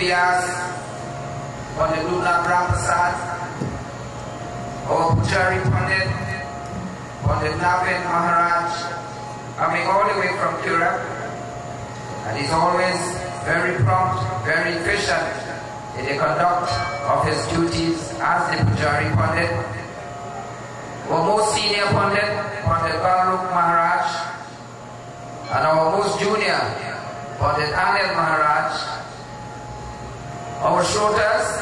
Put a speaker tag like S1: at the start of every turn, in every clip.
S1: Vyas, Doodnath Rampersad, our Pujari Pandit, Navid Maharaj, coming all the way from Europe, and he's always very prompt, very efficient in the conduct of his duties as the Pujari Pandit. Our most senior Pandit, Ganesh Maharaj, and our most junior, Pandit Anil Maharaj, our shrotas,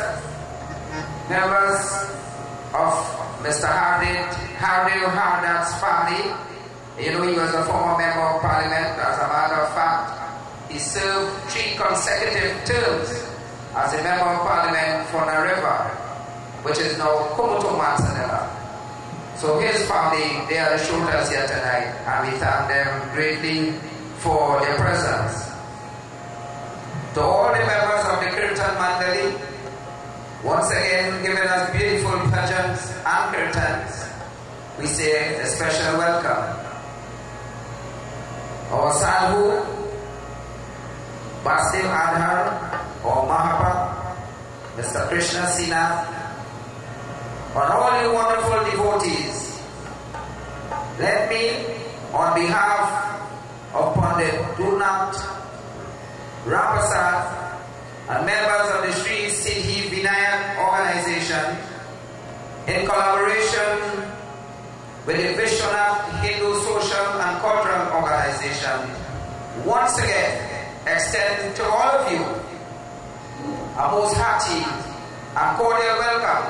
S1: members of Mr. Hardad's family. You know, he was a former member of parliament. As a matter of fact, he served 3 consecutive terms as a member of parliament for Nareva, which is now Komoto Mansanela. So his family, they are the shrotas here tonight, and we thank them greatly for their presence. To all the members of the Kirtan Mandali, once again giving us beautiful bhajans and kirtans, we say a special welcome. Our Sadhu, Basim Adhar, or Mahabharata, Mr. Krishna Sina, and all you wonderful devotees, let me, on behalf of Pandit Doodnath Rampersad and members of the Sri Siddhi Vinayak organization, in collaboration with the Vishwanath Hindu Social and Cultural Organization, once again extend to all of you a most hearty and cordial welcome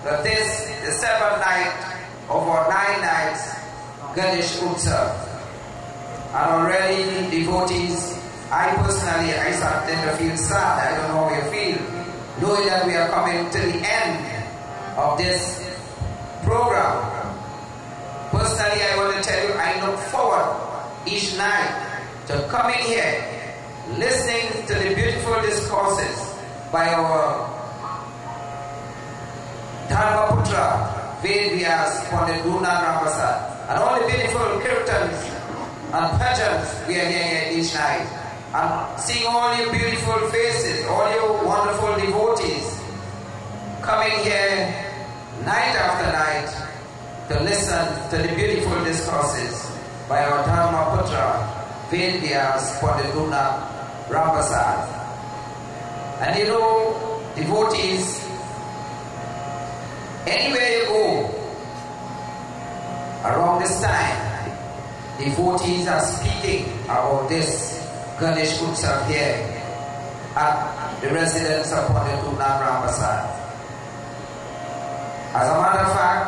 S1: to this, the 7th night of our 9 nights Ganesh Utsav. And already devotees, I personally started to feel sad. I don't know how you feel, knowing that we are coming to the end of this program. Personally, I want to tell you, I look forward each night to coming here, listening to the beautiful discourses by our Dharmaputra, Vedyas, Pandit Doodnath Rampersad, and all the beautiful kirtans and bhajans we are hearing each night. And seeing all your beautiful faces, all your wonderful devotees coming here night after night to listen to the beautiful discourses by our Dharmaputra, Vedyas, Pandit Doodnath Rampersad. And you know, devotees, anywhere you go around this time, devotees are speaking about this Ganesh Utsav here at the residence of Pandit Doodnath Rampersad. As a matter of fact,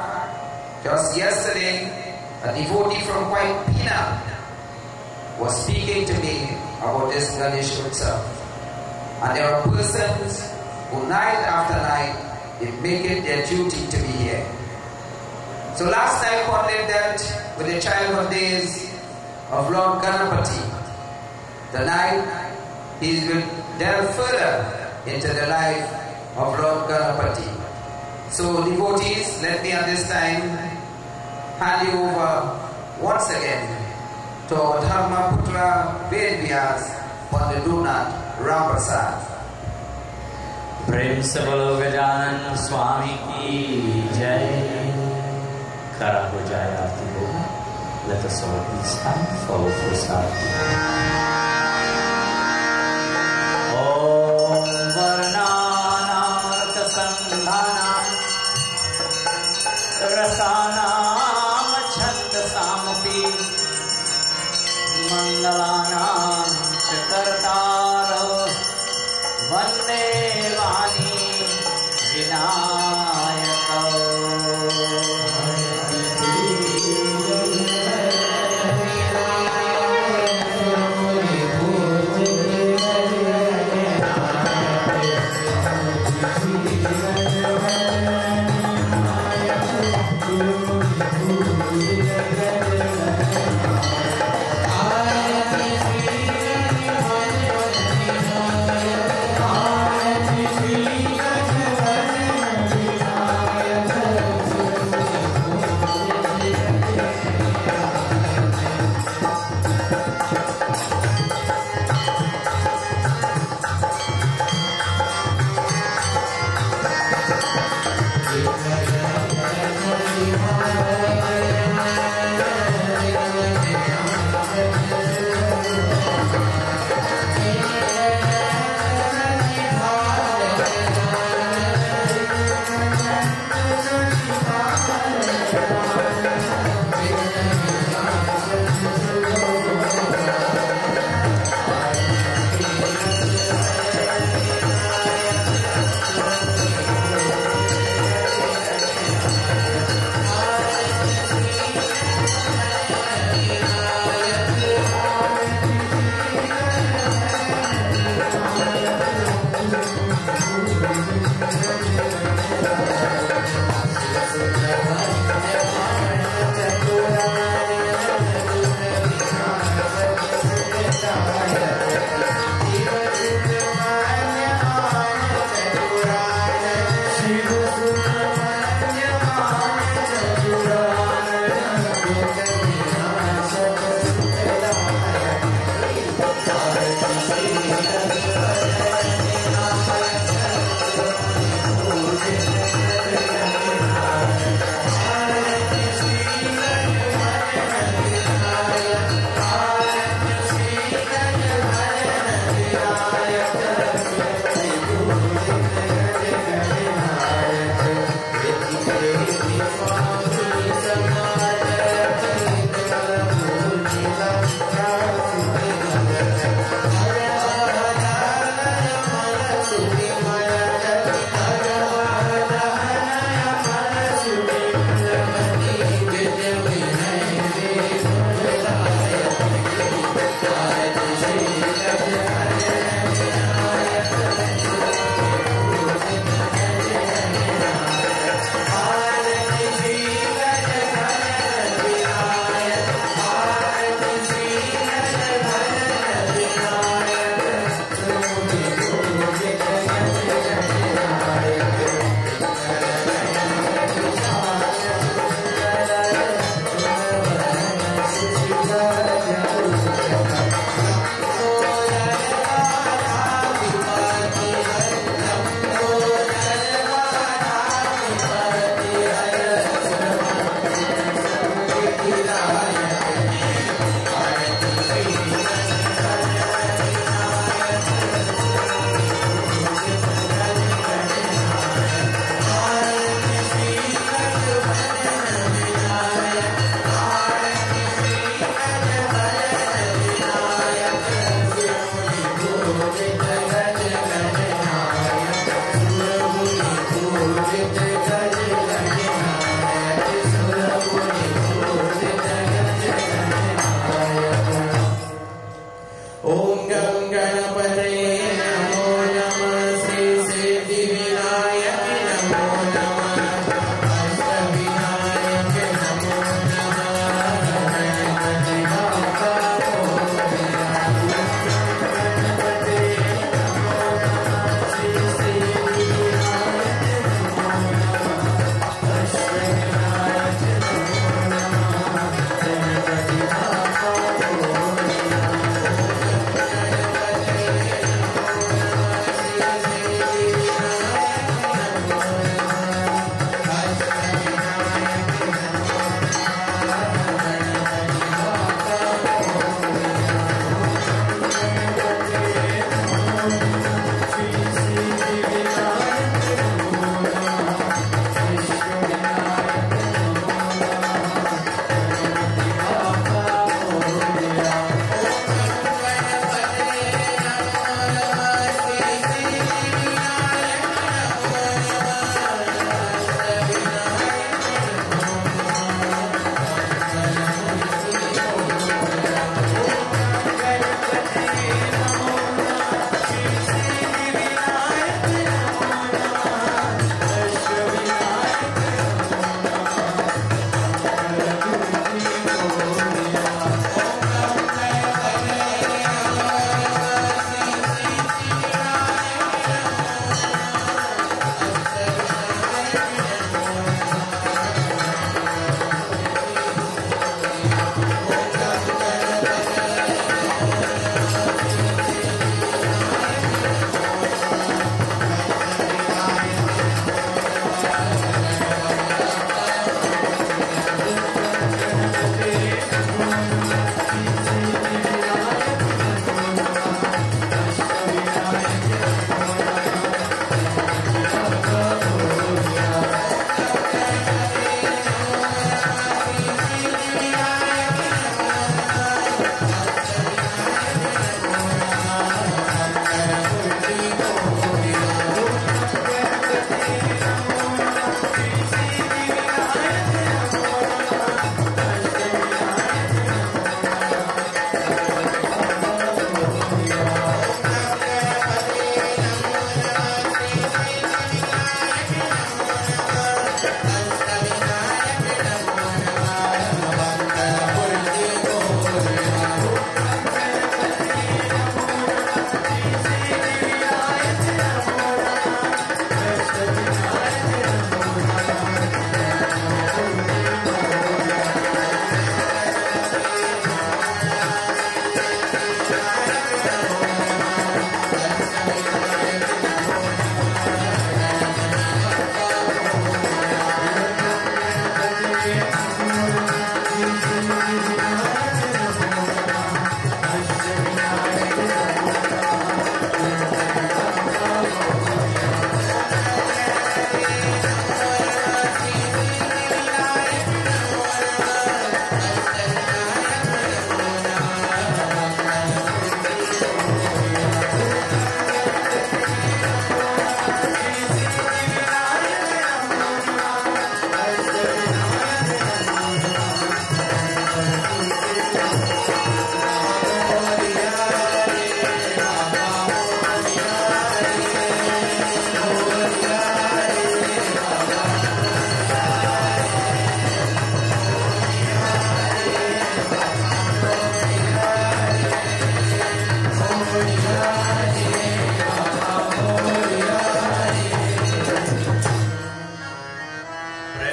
S1: just yesterday, a devotee from White Pina was speaking to me about this Ganesh Utsav. And there are persons who night after night, they make it their duty to be here. So last night, Pandit dealt with the childhood days of Lord Ganapati. Tonight, he will delve further into the life of Lord Ganapati. So devotees, let me at this time hand you over once again to our Dharmaputra Vedyas, Pandit Doodnath Rampersad.
S2: Prem se bolo Gajanan Swami ki jai. Khara ho jaye aarti ho. Let us all please stand for prasad. Om Varnanam Sandhanam Rasanam Chandasamupi Mangalanam Chakartaro Vande Vani Vinayaka.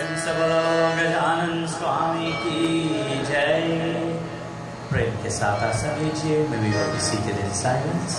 S2: प्रेम से बोलो गजानन स्वामी की जय। प्रेम के साथ आसन लीजिए। May we all be seated in silence.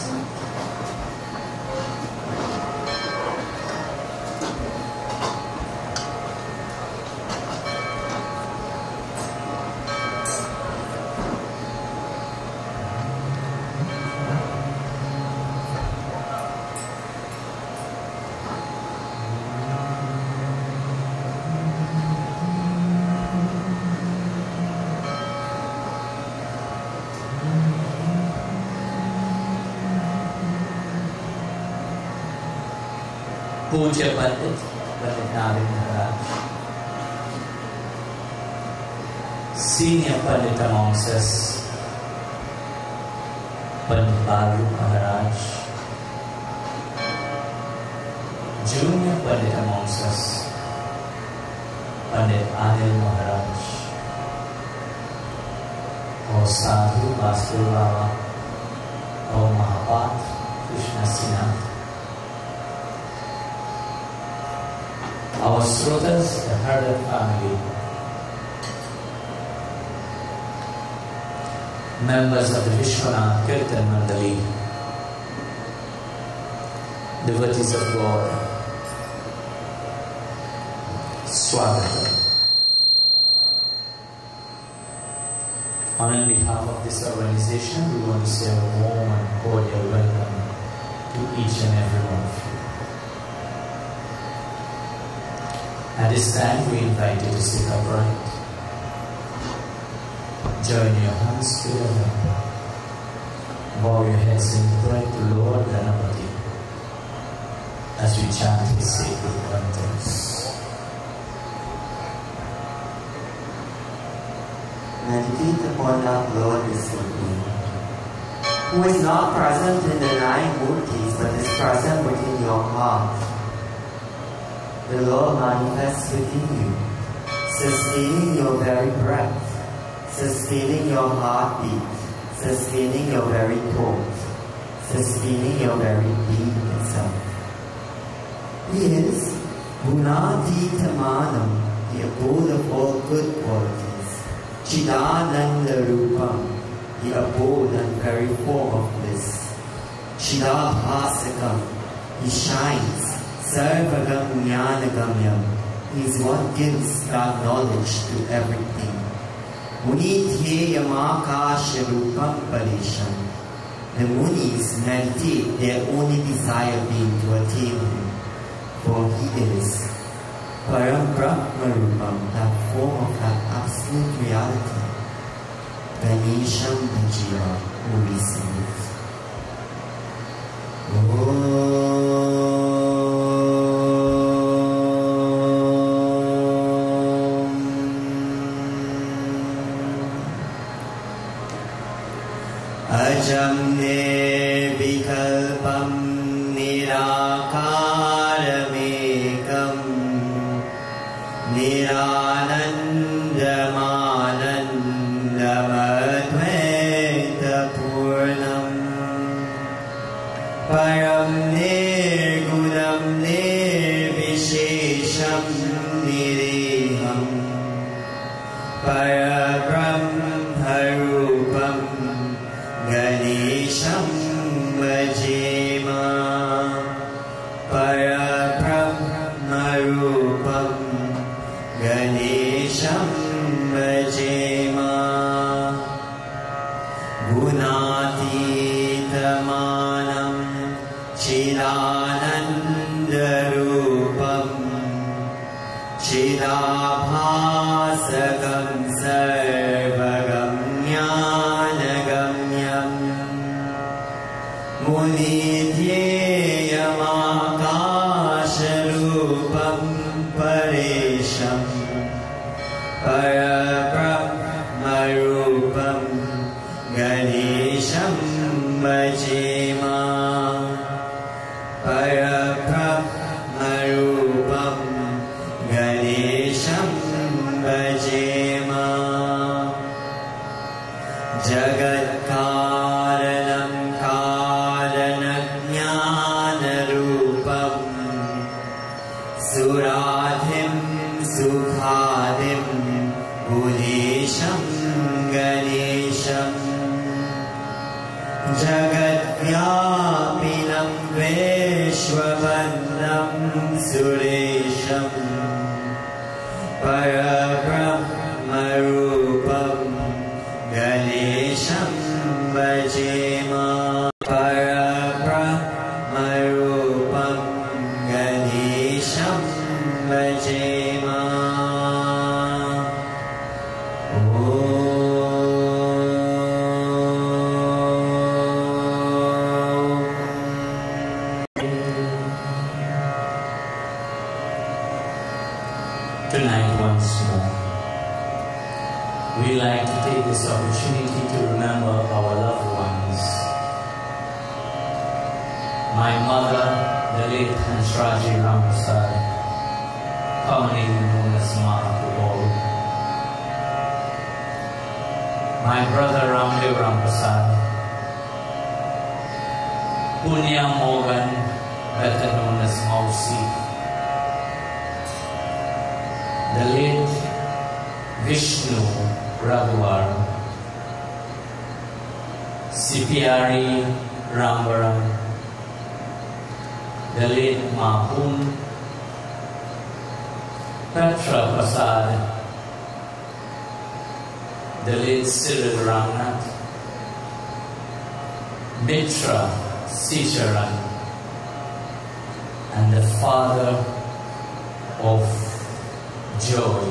S2: पूज्य पंडित Narayan Maharaj, senior पंडित amongst us, पंडित बालू महाराज, junior पंडित amongst us, पंडित अनिल महाराज, और साधु वासुदेव बाबा और Mahapatra Krishna Sinha, our Srotas, the Hardar family, members of the Vishwanath Kirtan Mandali, devotees of God, Swagatam. On behalf of this organization, we want to say a warm and cordial welcome to each and every one of you. At this time, we invite you to sit upright. Join your hands together. Bow your heads in prayer to Lord Ganapati as we chant his sacred mantras.
S3: Meditate upon our Lord the Supreme, who is not present in the nine murtis but is present within your heart. The Lord manifests within you, sustaining your very breath, sustaining your heartbeat, sustaining your very thoughts, sustaining your very being itself. He is Gunatitamanam, the abode of all good qualities, Chidananda Rupam, the abode and very form of bliss, Chidabhasakam, he shines, Sarvagam Jnanagamyam, he is what gives God knowledge to everything. Munityeyamakasha Rupam Parisham, the Munis meditate their only desire being to attain him, for he is Param Brahma Rupam, that form of that absolute reality. Ganesham the Jiva who receives. Ajamne vikalpam nirakaramekam niranandamanandamatveta-purnam param nirgunam nirvishesham nireham parabrahmarupam Ganesham Vajema Parabrahmarupam Ganesham Vajema Gunatitamanam Chidanandarupam Chidabhasakam Sarvagam Jnanagamyam Munityeyamakasharupam Paresham Parabrahmarupam Ganesham Vajema Parabrahmarupam Ganesham Vajema Jagatkaranam Karanajnanarupam Suradhim Sukha Mahadim Budesham Ganesham Jagat Vyapinam Vishwabandam Suresham Parabrahmarupam Ganesham Bhajema Parabrahmarupam Ganesham Bhajema.
S2: Tonight, once more, we like to take this opportunity to remember our loved ones. My mother, the late Ganesh Rampersad, commonly known as Mahabharata. My brother Doodnath Rampersad, Punya Morgan, better known as Mausi. The late Vishnu Raghuvar, Sipiari Rambaram, the late Mahun, Petra Prasad, the late Cyril Ramnath, Mitra Sicharan, and the father of Joy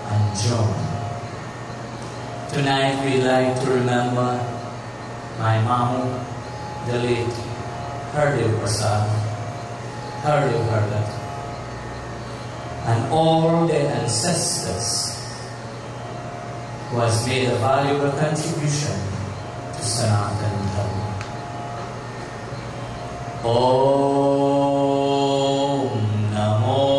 S2: and John. Tonight we like to remember my Mamu, the late Hardev Prasad, Hardev Hardat, and all their ancestors who has made a valuable contribution to Sanatan Dharma. Om Namo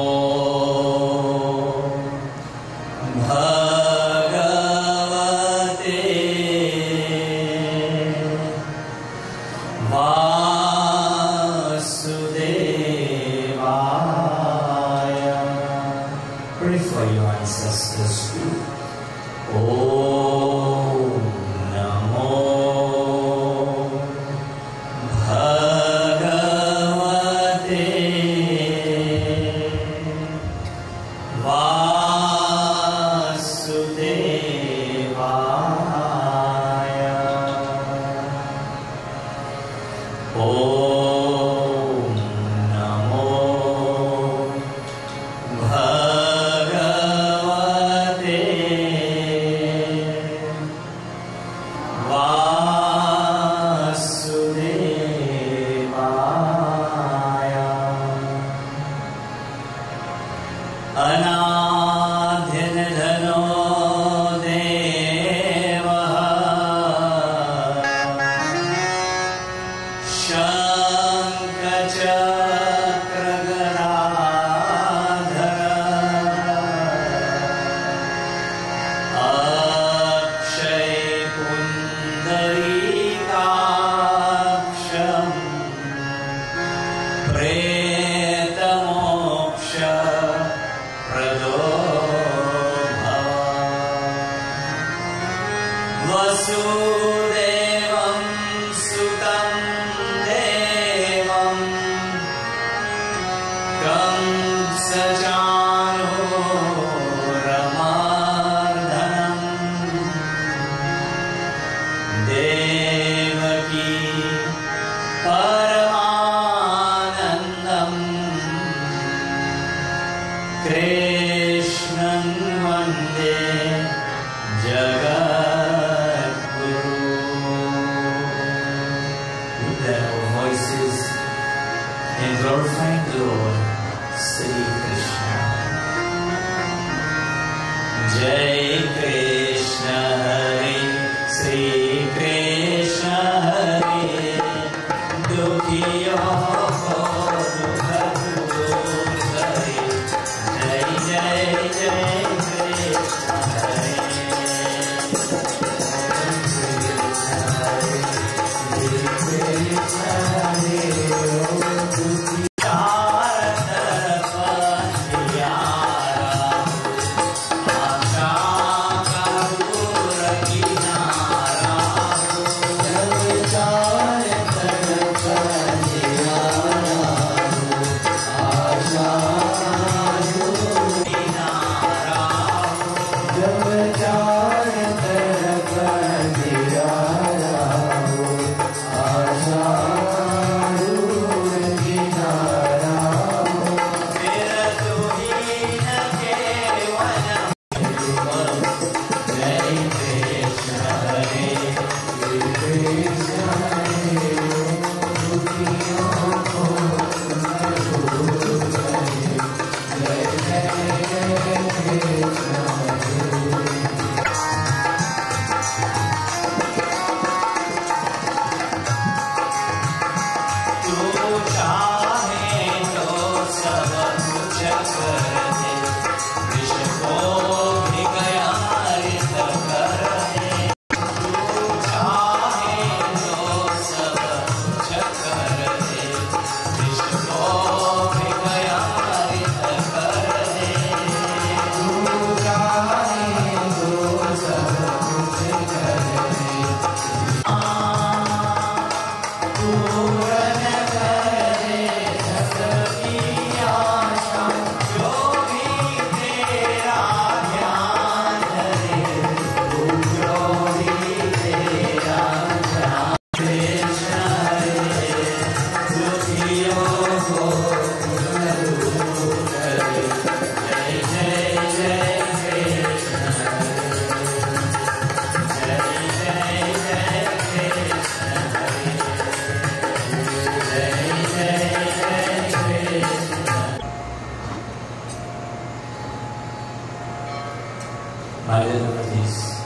S2: My dear devotees,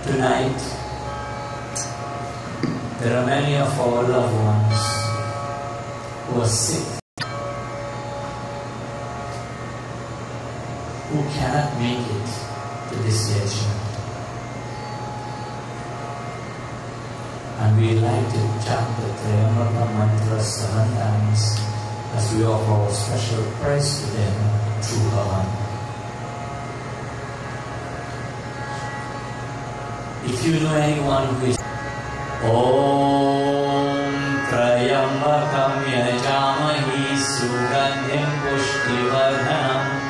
S2: tonight there are many of our loved ones who are sick, who cannot make it to this judgment. And we like to chant the Triyambaka mantra 7 times as we offer our special praise to them through Havan. If you know anyone who is Om Trayambakam Yajamahi Sugandhim Pushtivardhanam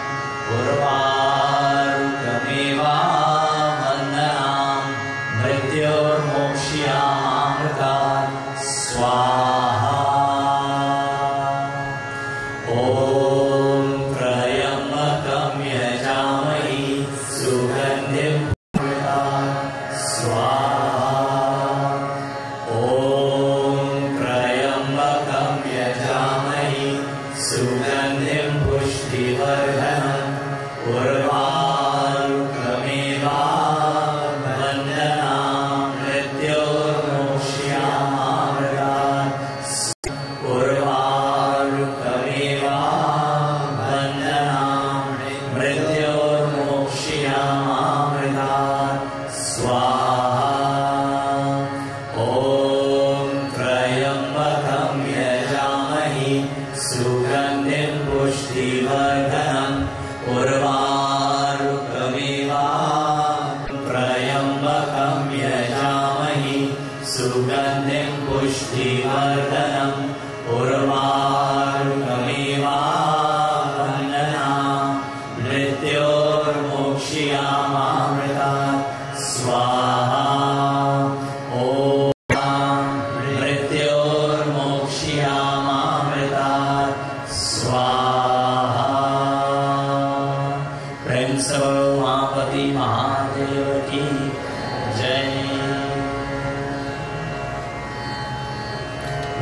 S2: Urvarukamiva Vandanam Mrityor Mokshiyamamritat Swaha. Om Trayambakam Yajamahi Sugandhim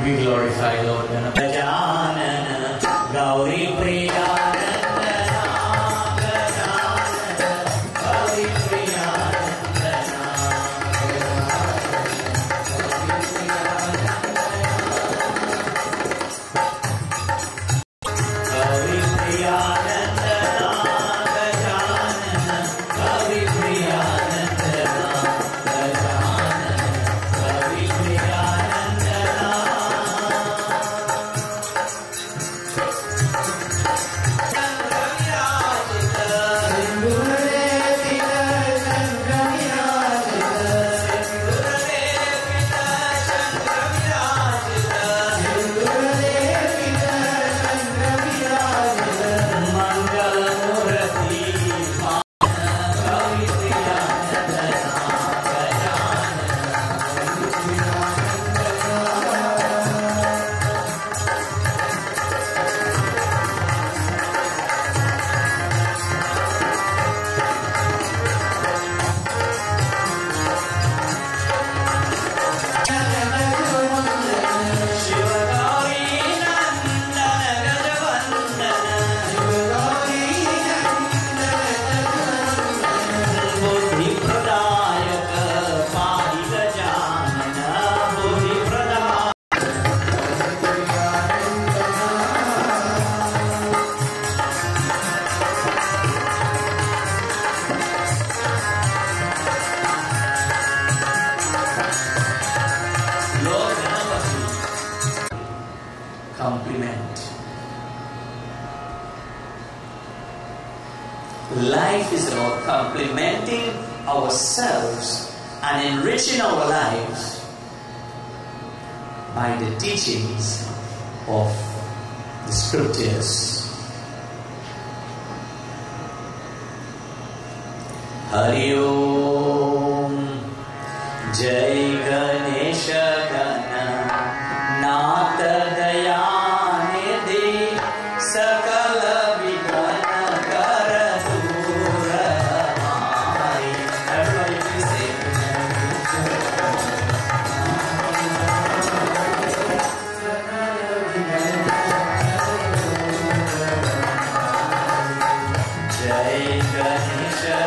S2: We glorify Lord Ganesha, Gauri Priya. Life is about complementing ourselves and enriching our lives by the teachings of the Scriptures. Hari Om Jai Ganesha Nath Dayanidhi Sakala Vigana Kara Dura Hari. Everybody please say Jai Ganesha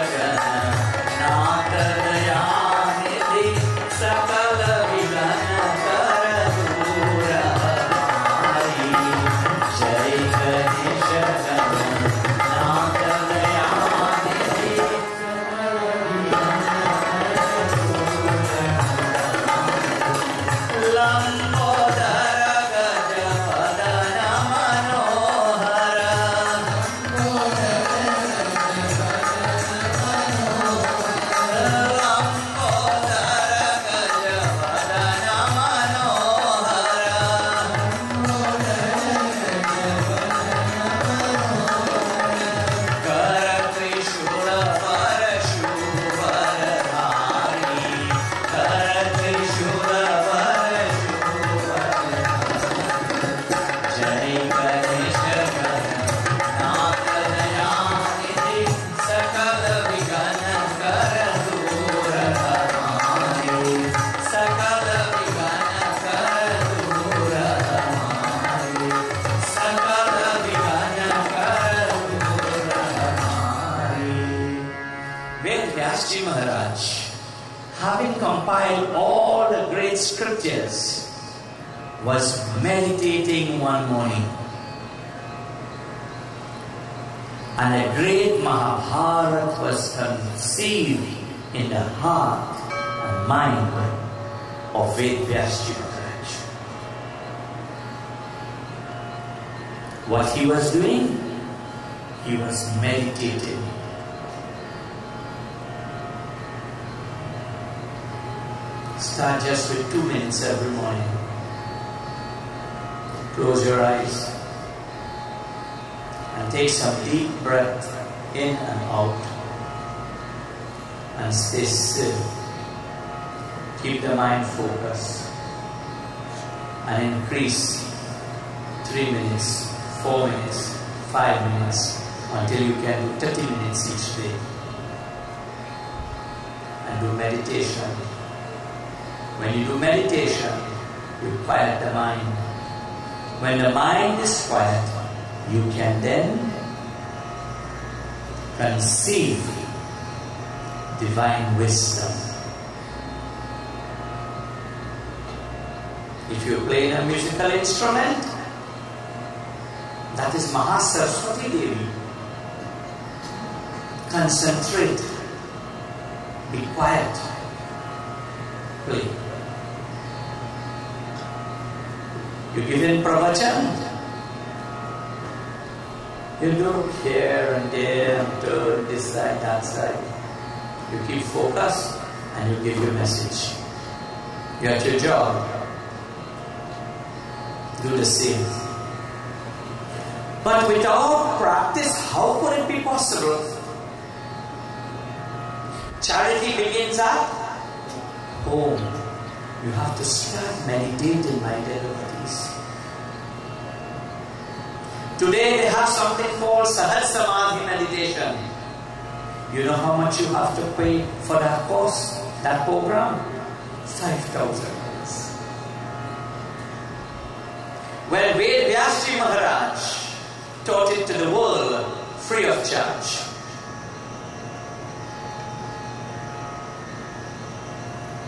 S2: all the great scriptures, was meditating one morning, and a great Mahabharata was conceived in the heart and mind of Vedas Maharaj. What he was doing? He was meditating. Start just with 2 minutes every morning. Close your eyes and take some deep breath in and out, and stay still. Keep the mind focused and increase 3 minutes, 4 minutes, 5 minutes until you can do 30 minutes each day. And do meditation. When you do meditation, you quiet the mind. When the mind is quiet, you can then conceive divine wisdom. If you play a musical instrument, that is Mahasaraswati Devi. Concentrate. Be quiet. Play. You give in pravachan. You look here and there and turn this side, that side. You keep focus and you give your message. You're at your job. Do the same. But without practice, how could it be possible? Charity begins at home. You have to start meditating, my dear devotees. Today they have something called Sahaj Samadhi meditation. You know how much you have to pay for that course, that program? 5,000. When Vedas Maharaj taught it to the world free of charge.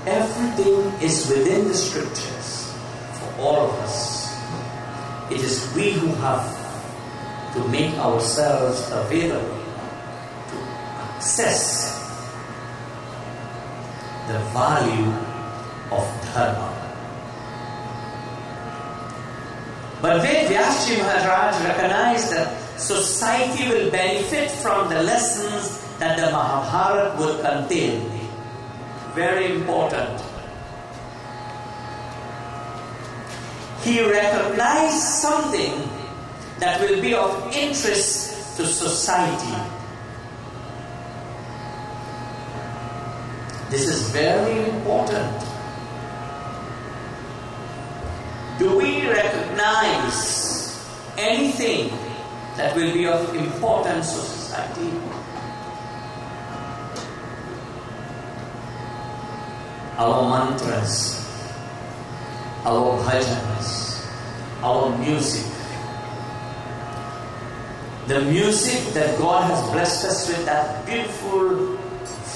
S2: Everything is within the scriptures for all of us. It is we who have to make ourselves available to access the value of dharma. But Vedas Maharaj recognized that society will benefit from the lessons that the Mahabharata would contain. Very important. He recognized something that will be of interest to society. This is very important. Do we recognize anything that will be of importance to society? Our mantras, our bhajans, our music. The music that God has blessed us with, that beautiful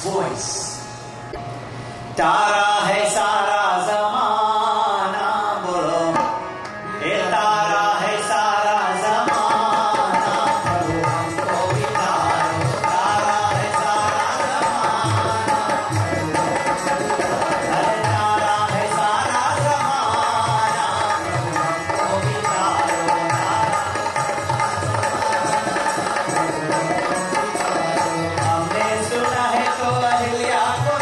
S2: voice. Tara hai sara zamana bolo, he tara hai sara zamana, prabhu humko bhi taro, tara hai sara zamana, hare tara hai sara zamana, prabhu humko bhi taro, हमने सुना है तो अहिल्या को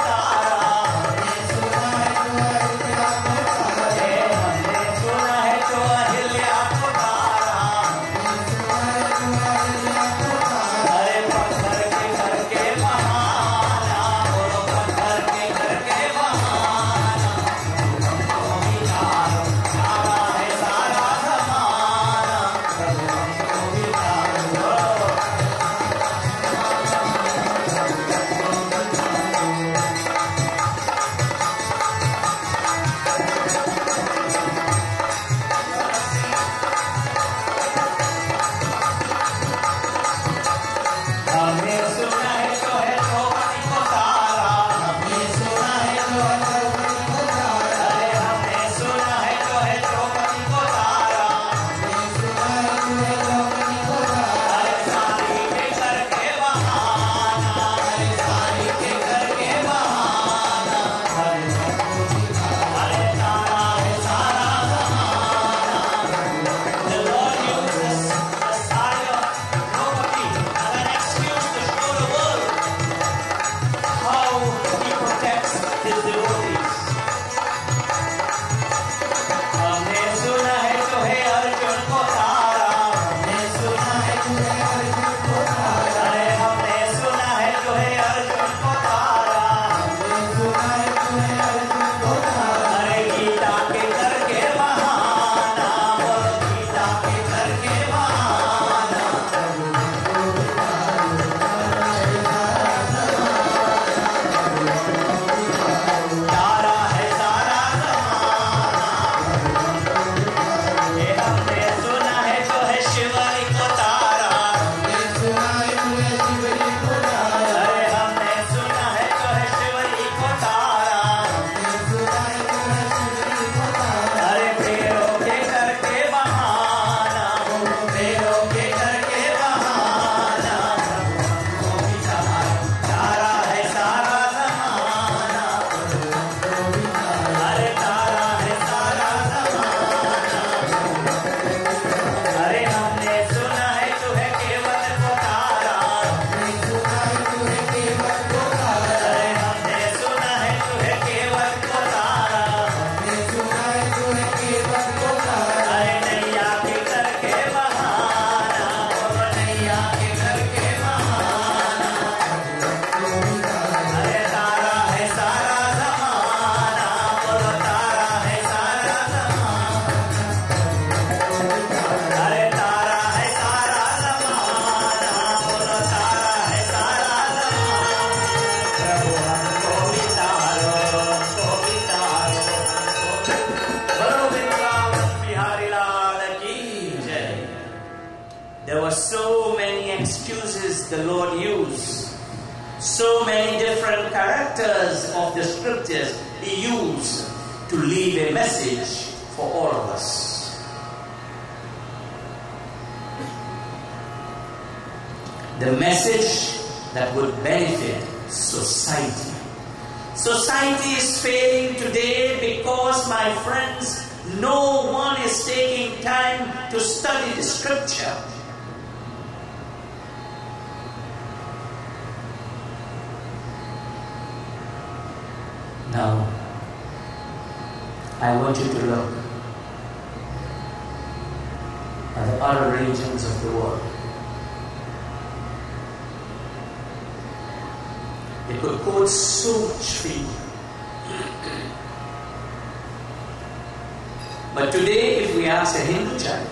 S2: the Lord used. So many different characters of the scriptures He used to leave a message for all of us. The message that would benefit society. Society is failing today because, my friends, no one is taking time to study the scripture. Now, I want you to look at the other regions of the world. They could quote so much for you. But today, if we ask a Hindu child,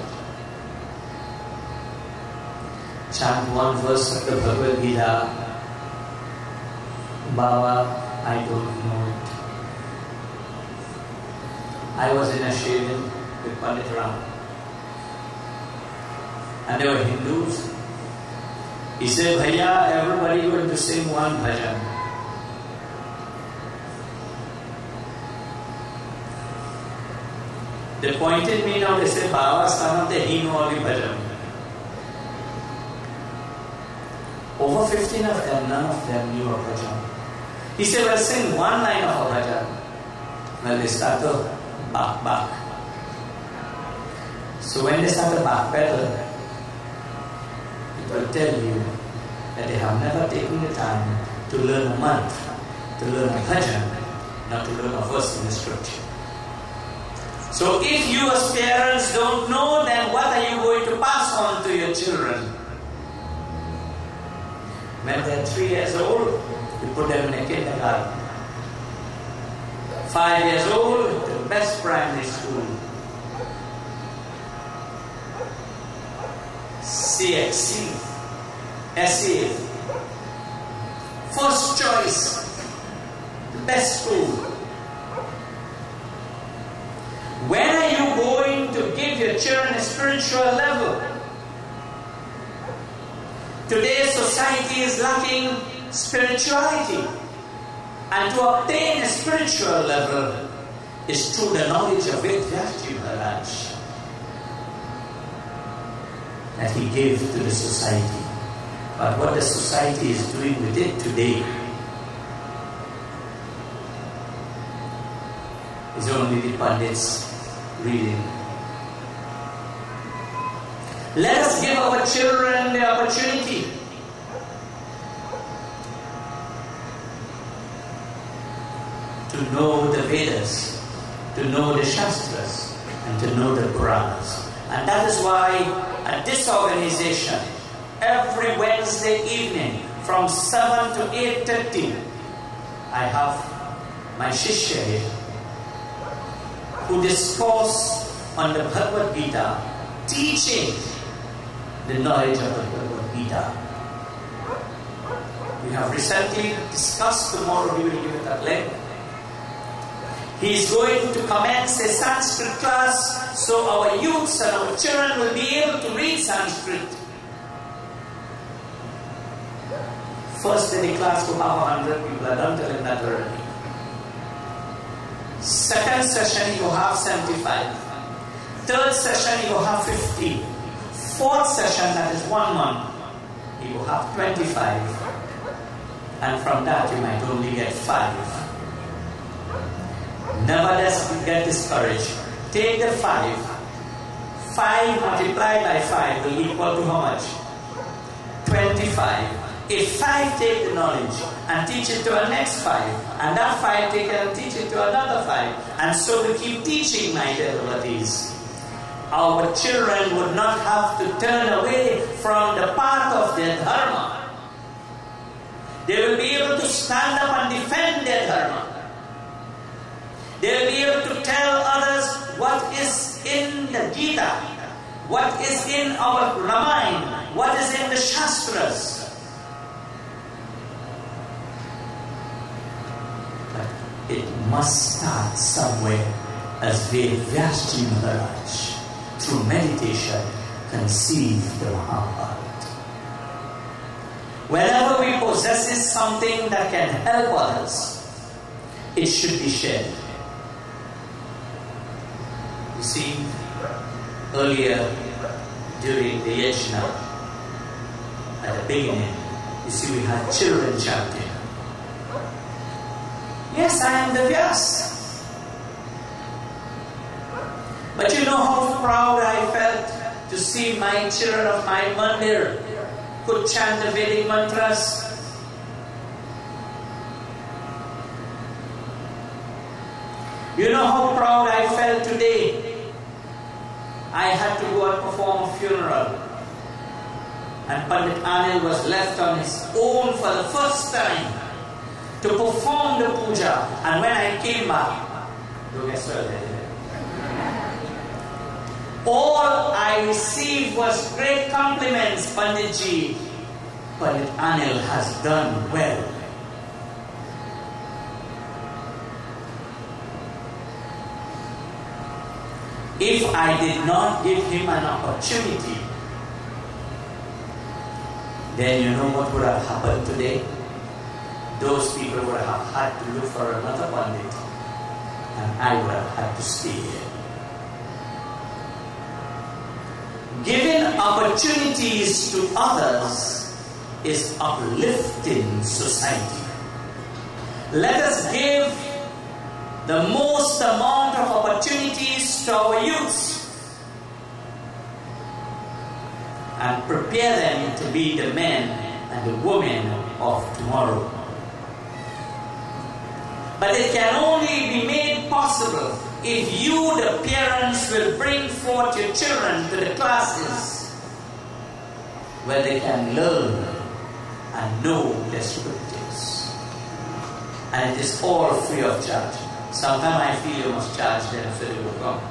S2: chant one verse of the Bhagavad Gita, Baba, I don't know it. I was in a shaving with Pandit Ram, and they were Hindus. He said, Bhaiya, everybody going to sing one bhajan. They pointed me now, they said, Baba, some of the Hindu only bhajan. Over 15 of them, none of them knew a bhajan. He said, well, sing one line of a bhajan. Well, they start to back. So when they start to backpedal, people tell you that they have never taken the time to learn a mantra, to learn a bhajan, not to learn a verse in the scripture. So if you as parents don't know, then what are you going to pass on to your children? When they're 3 years old, you put them in a kindergarten. 5 years old, the best primary school. CXC, SA, first choice, the best school. When are you going to give your children a spiritual level? Today's society is lacking spirituality. And to obtain a spiritual level is through the knowledge of Vedhyashji Maharaj that he gave to the society. But what the society is doing with it today is only the Pandits reading. Let us give our children the opportunity to know the Vedas, to know the Shastras, and to know the Puranas. And that is why at this organization, every Wednesday evening from 7 to 8:30, I have my Shishya here who discourse on the Bhagavad Gita, teaching the knowledge of the Bhagavad Gita. We have recently discussed, tomorrow we will give it at length. He is going to commence a Sanskrit class so our youths and our children will be able to read Sanskrit. First day the class will have 100 people. I don't tell him that already. Second session he will have 75. Third session he will have 50. Fourth session, that is 1 month, he will have 25. And from that you might only get 5. Never get discouraged. Take the 5. 5 multiplied by 5 will equal to how much? 25. If 5 take the knowledge and teach it to the next 5, and that 5 take it and teach it to another 5, and so we keep teaching, my dear devotees, our children would not have to turn away from the path of their dharma. They will be able to stand up and defend their dharma. They will be able to tell others what is in the Gita, what is in our Ramayana, what is in the Shastras. But it must start somewhere, as Vedhyashji Maharaj, through meditation, conceived the Mahabharata. Whenever we possess something that can help others, it should be shared. You see, earlier during the yajna, at the beginning, you see we had children chanting. Yes, I am the Vyas. But you know how proud I felt to see my children of my mandir could chant the Vedic mantras. You know how proud I felt today? I had to go and perform a funeral. And Pandit Anil was left on his own for the first time to perform the puja. And when I came back, all I received was great compliments. Panditji, Pandit Anil has done well. If I did not give him an opportunity, then you know what would have happened today? Those people would have had to look for another Pandit, and I would have had to stay here. Giving opportunities to others is uplifting society. Let us give the most amount of opportunities to our youths and prepare them to be the men and the women of tomorrow. But it can only be made possible if you, the parents, will bring forth your children to the classes where they can learn and know the scriptures. And it is all free of charge. Sometimes I feel you must charge them so they will come.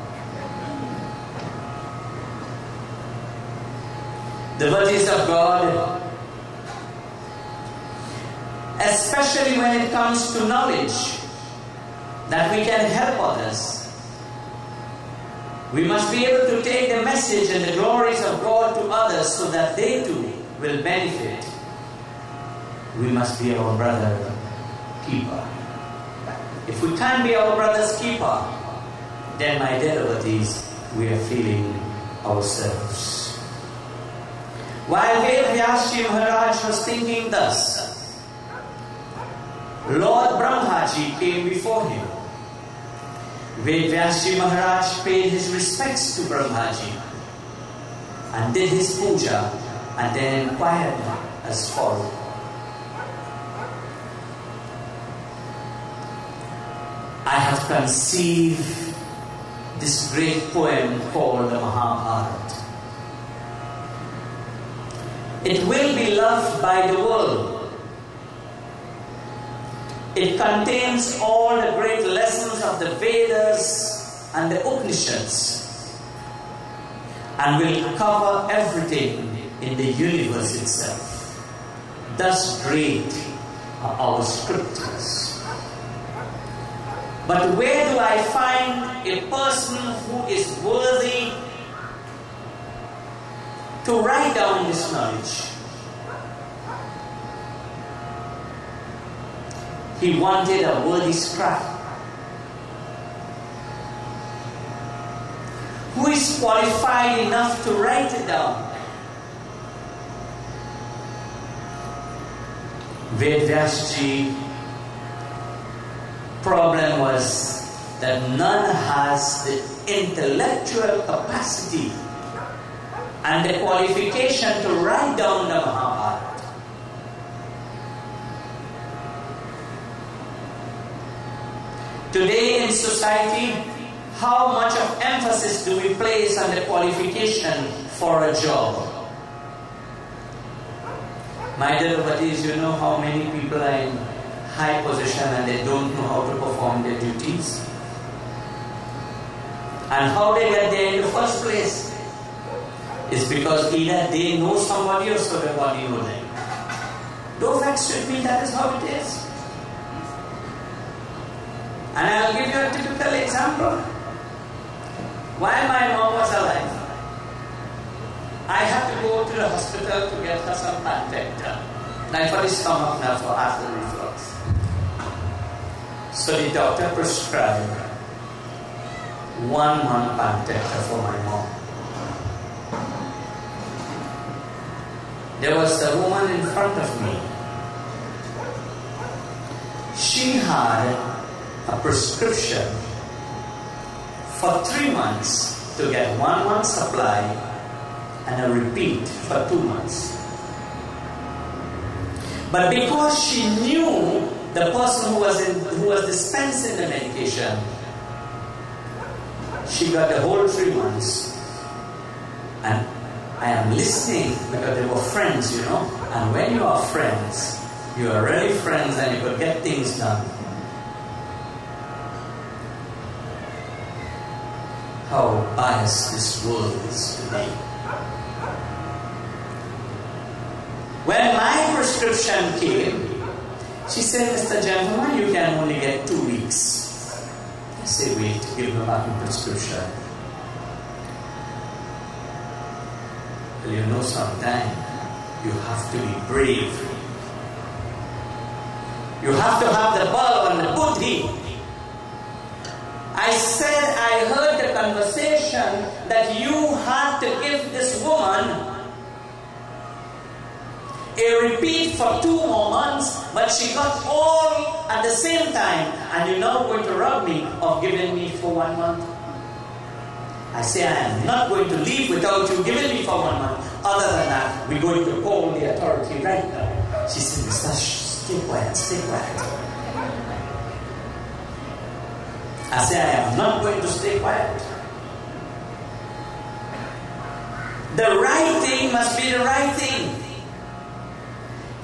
S2: Devotees of God, especially when it comes to knowledge, that we can help others, we must be able to take the message and the glories of God to others so that they too will benefit. We must be our brother keeper. If we can't be our brother's keeper, then my dear devotees, we are failing ourselves. While Vyasji Maharaj was thinking thus, Lord Brahmaji came before him. Vyasji Maharaj paid his respects to Brahmaji and did his puja and then inquired as follows. I have conceived this great poem called the Mahabharata. It will be loved by the world. It contains all the great lessons of the Vedas and the Upanishads and will cover everything in the universe itself. Thus great are our scriptures. But where do I find a person who is worthy to write down this knowledge? He wanted a worthy scribe who is qualified enough to write it down. Vyasji problem was that none has the intellectual capacity and the qualification to write down the Mahabharata. Today in society, how much of emphasis do we place on the qualification for a job? My dear devotees, you know how many people are in high position and they don't know how to perform their duties. And how they get there in the first place is because either they know somebody or somebody knows them. Don't vex with me, that is how it is. And I'll give you a typical example. While my mom was alive, I had to go to the hospital to get her some contact done. Like for the stomach now for acid reflux. So the doctor prescribed 1 month Pantecta for my mom. There was a woman in front of me. She had a prescription for 3 months to get 1 month supply and a repeat for 2 months. But because she knew the person who was dispensing the medication, she got the whole 3 months. And I am listening because they were friends, you know. And when you are friends, you are really friends and you could get things done. How biased this world is today. When my prescription came, she said, Mr. Gentleman, you can only get 2 weeks. I said, wait, give me back my prescription. Well, you know, sometimes you have to be brave. You have to have the ball and the buddhi. I said, I heard the conversation that you had to give this woman a repeat for 2 more months, but she got all at the same time, and you're now going to rob me of giving me for 1 month. I say, I am not going to leave without you giving me for 1 month. Other than that, we're going to call the authority right now. She said, Mr. Stay quiet, stay quiet. I say, I am not going to stay quiet. The right thing must be the right thing.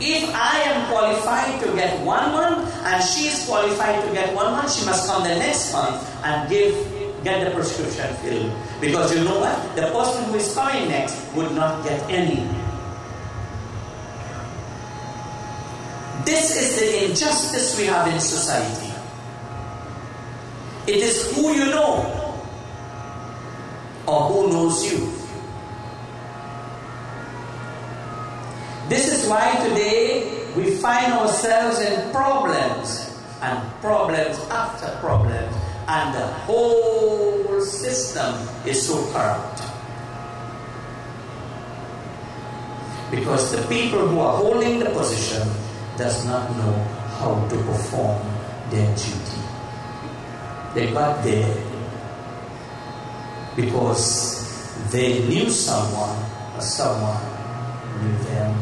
S2: If I am qualified to get 1 month and she is qualified to get 1 month, she must come the next month and get the prescription filled. Because you know what? The person who is coming next would not get any. This is the injustice we have in society. It is who you know or who knows you. This is why today we find ourselves in problems and problems after problems, and the whole system is so corrupt. Because the people who are holding the position does not know how to perform their duty. They got there because they knew someone or someone knew them.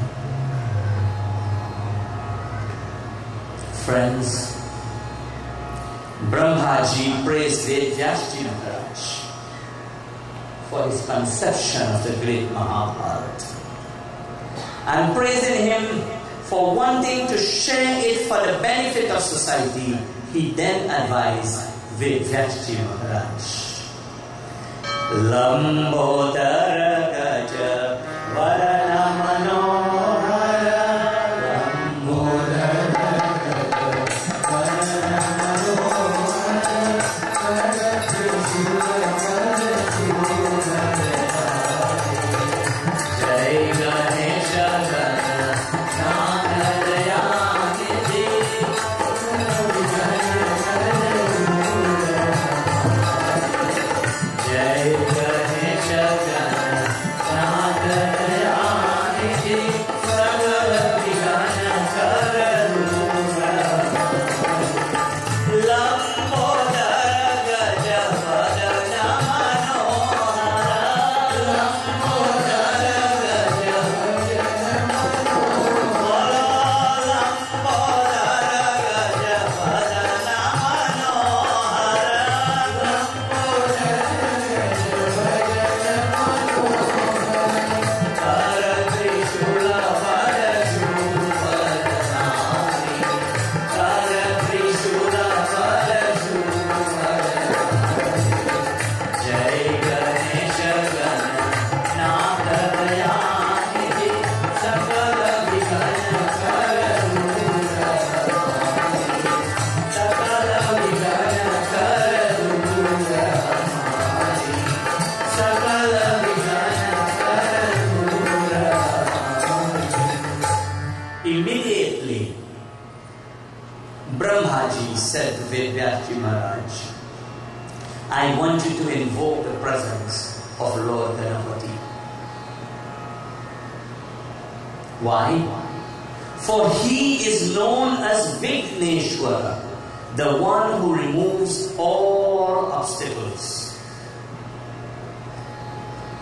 S2: Friends, Brahmaji praised Vedyashti Maharaj for his conception of the great Mahabharata, and praising him for wanting to share it for the benefit of society. He then advised Vedyashti Maharaj, Lambodara Gaja Varana Manohara, Lambodara Gaja Varana Manohara, Jai Ganesha Immediately, Brahmaji said to Vedyashti Maharaj, I want you to invoke the presence of Lord Ganapati. Why? For he is known as Vigneshwara, the one who removes all obstacles.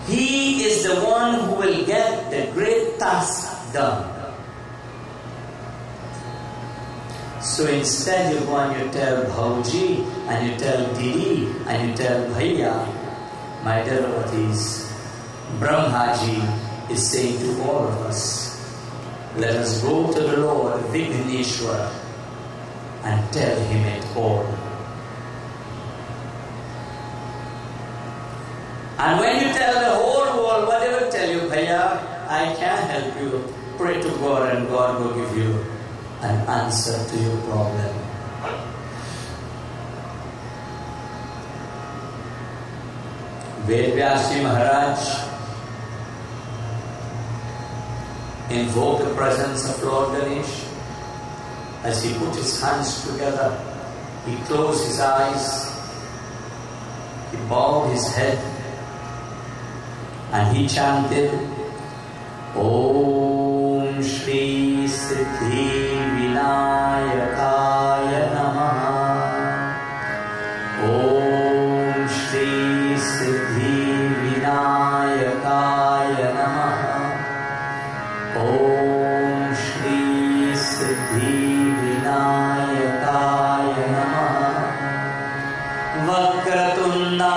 S2: He is the one who will get the great task done. So instead you go and you tell Bhauji, and you tell Didi, and you tell Bhaiya, my dear devotees, Brahmaji is saying to all of us, let us go to the Lord Vighneshwara and tell him it all. And when you tell the whole world, what they will tell you, Bhaiya, I can't help you. Pray to God and God will give you an answer to your problem. Vedvyasi Maharaj invoked the presence of Lord Ganesh. As he put his hands together, he closed his eyes, he bowed his head, and he chanted, Om Shri Siddhi Vinayakaya Namaha. Om Shri Siddhi Vinayakaya Namaha. Om Shri Siddhi Vinayakaya Namaha. Vakratunda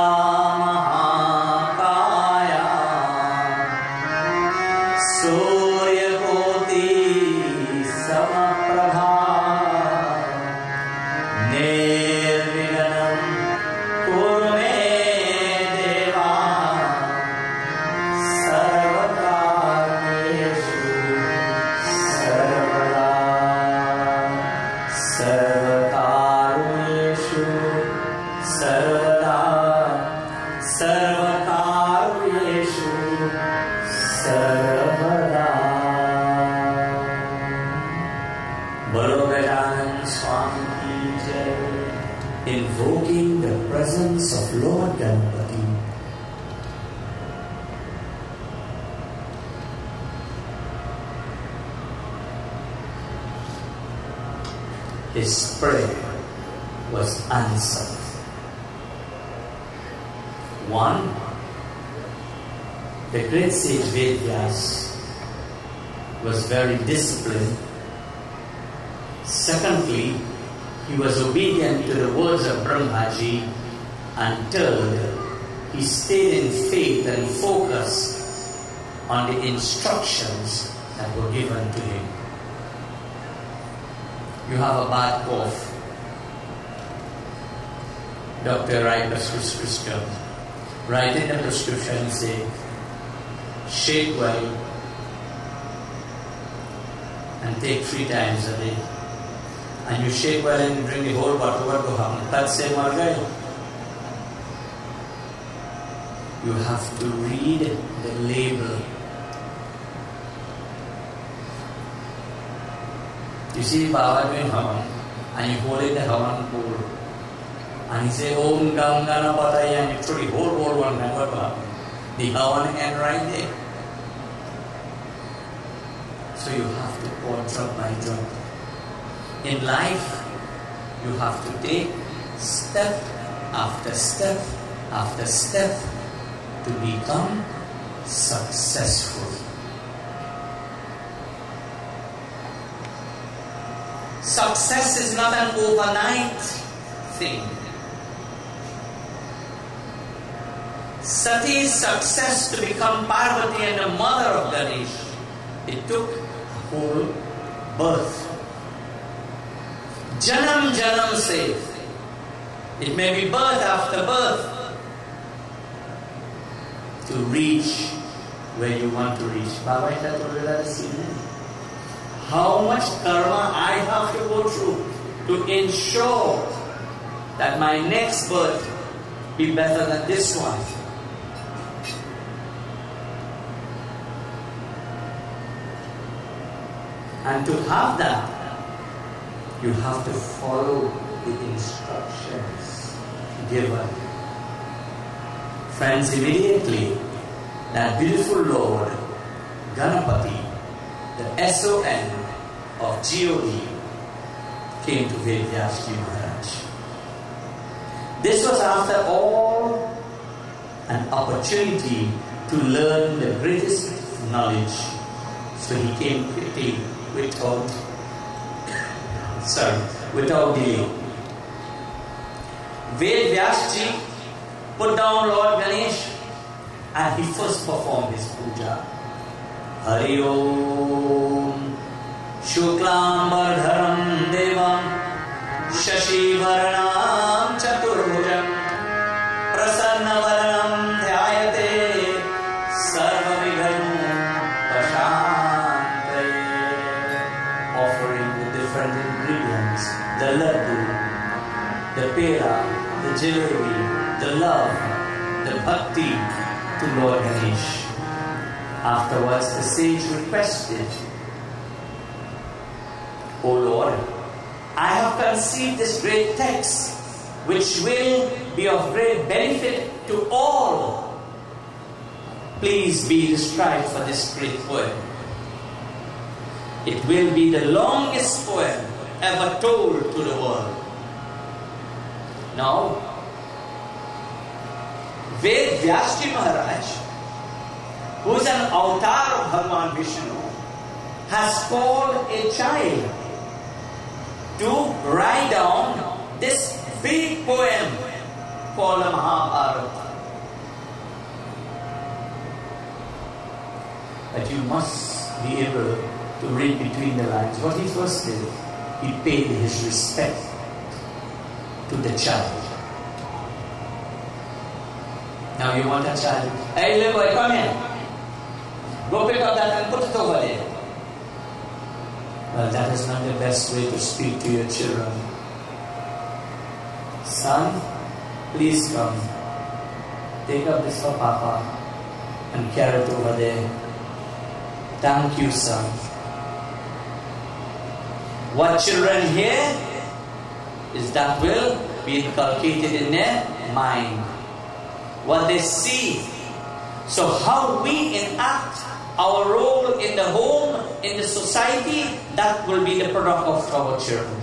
S2: invoking the presence of Lord Ganpati. His prayer was answered. One, the great sage Vedyas was very disciplined. Secondly, he was obedient to the words of Brahmaji, and third, he stayed in faith and focused on the instructions that were given to him. You have a bad cough. Doctor write a prescription. Write in the prescription, say, shake well and take 3 times a day. And you shake well and you drink the whole bottle, what will happen? That's say margai. You have to read the label. You see Baba doing Havan, and you hold in the Havan pool, and he say Om Gam Gana Pataya, and you throw the whole bowl one time, what will happen? The Havan end right there. So you have to pour drop by drop. In life, you have to take step after step after step to become successful. Success is not an overnight thing. Sati's success to become Parvati and the mother of Ganesh, it took a whole birth. Janam Janam se. It may be birth after birth to reach where you want to reach. Baba told you that this evening. How much karma I have to go through to ensure that my next birth be better than this one. And to have that, you have to follow the instructions given. Friends, immediately that beautiful Lord Ganapati, the SON of God, came to Vedyasji Maharaj. This was after all an opportunity to learn the greatest knowledge. So he came quickly without without delay. Ved Vyasji put down Lord Ganesh and he first performed his puja. Hari Om Shuklam Vardharam Devam Shashi Varanam Chaturbhujam Prasanna Varanam Dhyayate Sarva Vighna Pashante. Offering the different ingredients, the laddu, the pera, the jalebi, the love, the bhakti to Lord Ganesh. Afterwards, the sage requested, O Lord, I have conceived this great text which will be of great benefit to all. Please be described for this great poem. It will be the longest poem ever told to the world. Now, Ved Vyasji Maharaj, who is an avatar of Bhagavan Vishnu, has called a child to write down this big poem called the Mahabharata. But you must be able to read between the lines. What he first did, he paid his respect to the child. Now you want a child. Hey little boy, come here. Go pick up that and put it over there. Well, that is not the best way to speak to your children. Son, please come. Take up this for Papa and carry it over there. Thank you, son. What children hear is that will be inculcated in their mind. What they see. So how we enact our role in the home, in the society, that will be the product of our children.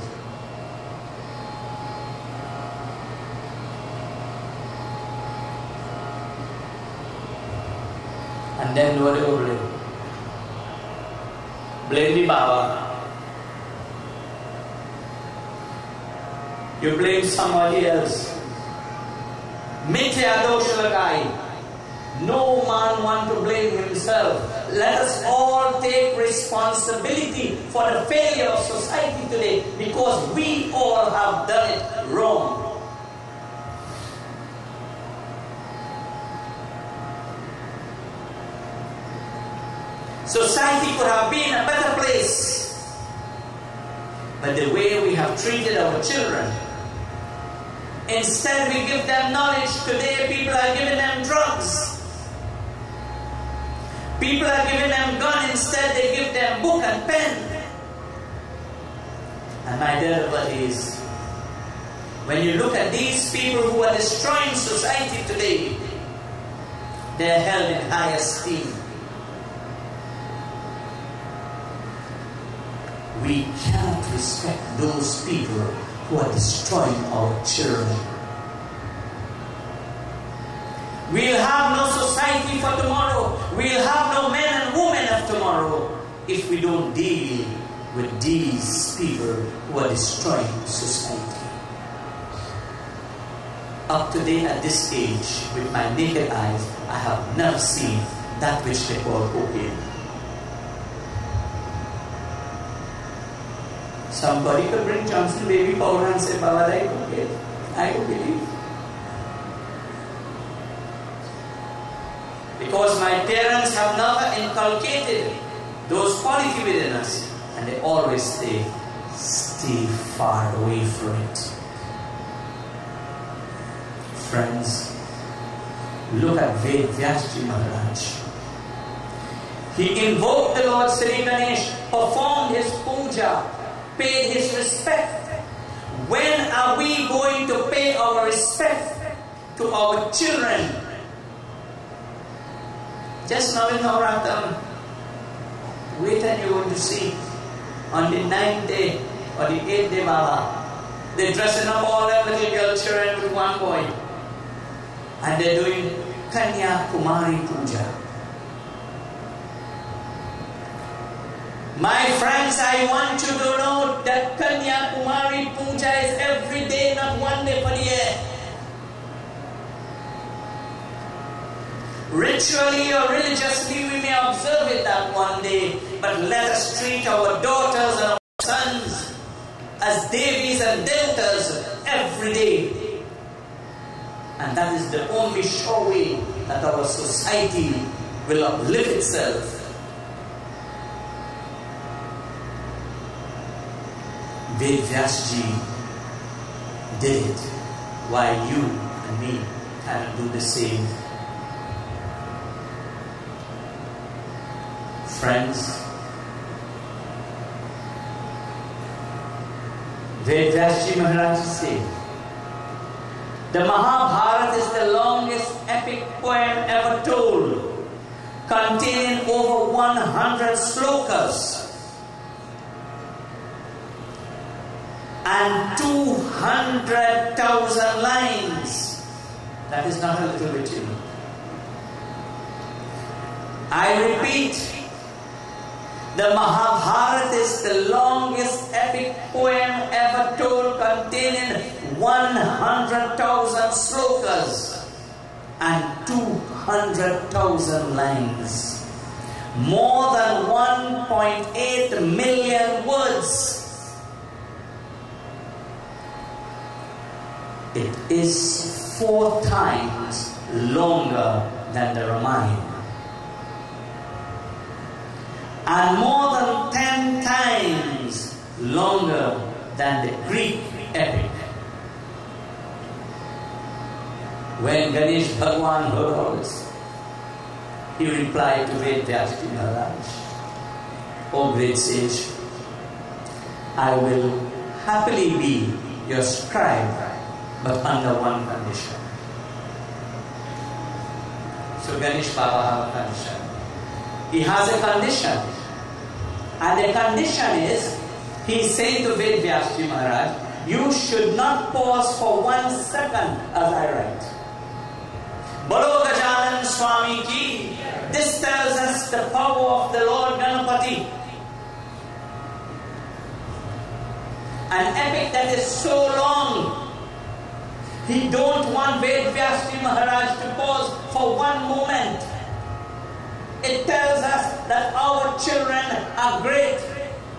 S2: And then what do you blame? Blame the Baba. You blame somebody else. Mithya dosha lagai. No man wants to blame himself. Let us all take responsibility for the failure of society today because we all have done it wrong. Society could have been a better place, but the way we have treated our children, instead we give them knowledge. Today people are giving them drugs. People are giving them gun, instead they give them book and pen. And my dear buddies, when you look at these people who are destroying society today, they are held in high esteem. We cannot respect those people who are destroying our children. We'll have no society for tomorrow. We'll have no men and women of tomorrow if we don't deal with these people who are destroying society. Up to date at this age, with my naked eyes, I have never seen that which they call opium. Somebody could bring Johnson baby powder and say, Baba, I could get. I could believe. Because my parents have never inculcated those qualities within us, and they always stay far away from it. Friends, look at Ved Vyasji Maharaj. He invoked the Lord Sri Ganesh, performed his puja, paid his respect. When are we going to pay our respect to our children? Just now in Mahabharata, wait and you're going to see. On the 9th day or the 8th day, Baba, they're dressing up all their little girl children with one boy. And they're doing Kanya Kumari Puja. My friends, I want you to know that Kanya Ritually or religiously we may observe it that one day, but let us treat our daughters and our sons as Devis and Devatas every day. And that is the only sure way that our society will uplift itself. Ved Vyasji did it, while you and me cannot do the same. Friends, Ved Vyasji Maharaj said, the Mahabharata is the longest epic poem ever told, containing over 100 slokas and 200,000 lines. That is not a little bit, you know. I repeat, the Mahabharata is the longest epic poem ever told, containing 100,000 slokas and 200,000 lines. More than 1.8 million words. It is 4 times longer than the Ramayana, and more than 10 times longer than the Greek epic. When Ganesh Bhagwan heard all this, he replied to Ved Vyasji Maharaj, O great sage, I will happily be your scribe, but under one condition. So Ganesh Baba has a condition. He has a condition. And the condition is, he is saying to Ved Vyasji Maharaj, you should not pause for 1 second as I write. Bolo Gajanan Swami ki. This tells us the power of the Lord Ganapati. An epic that is so long, he don't want Ved Vyasji Maharaj to pause for 1 moment. It tells us that our children are great,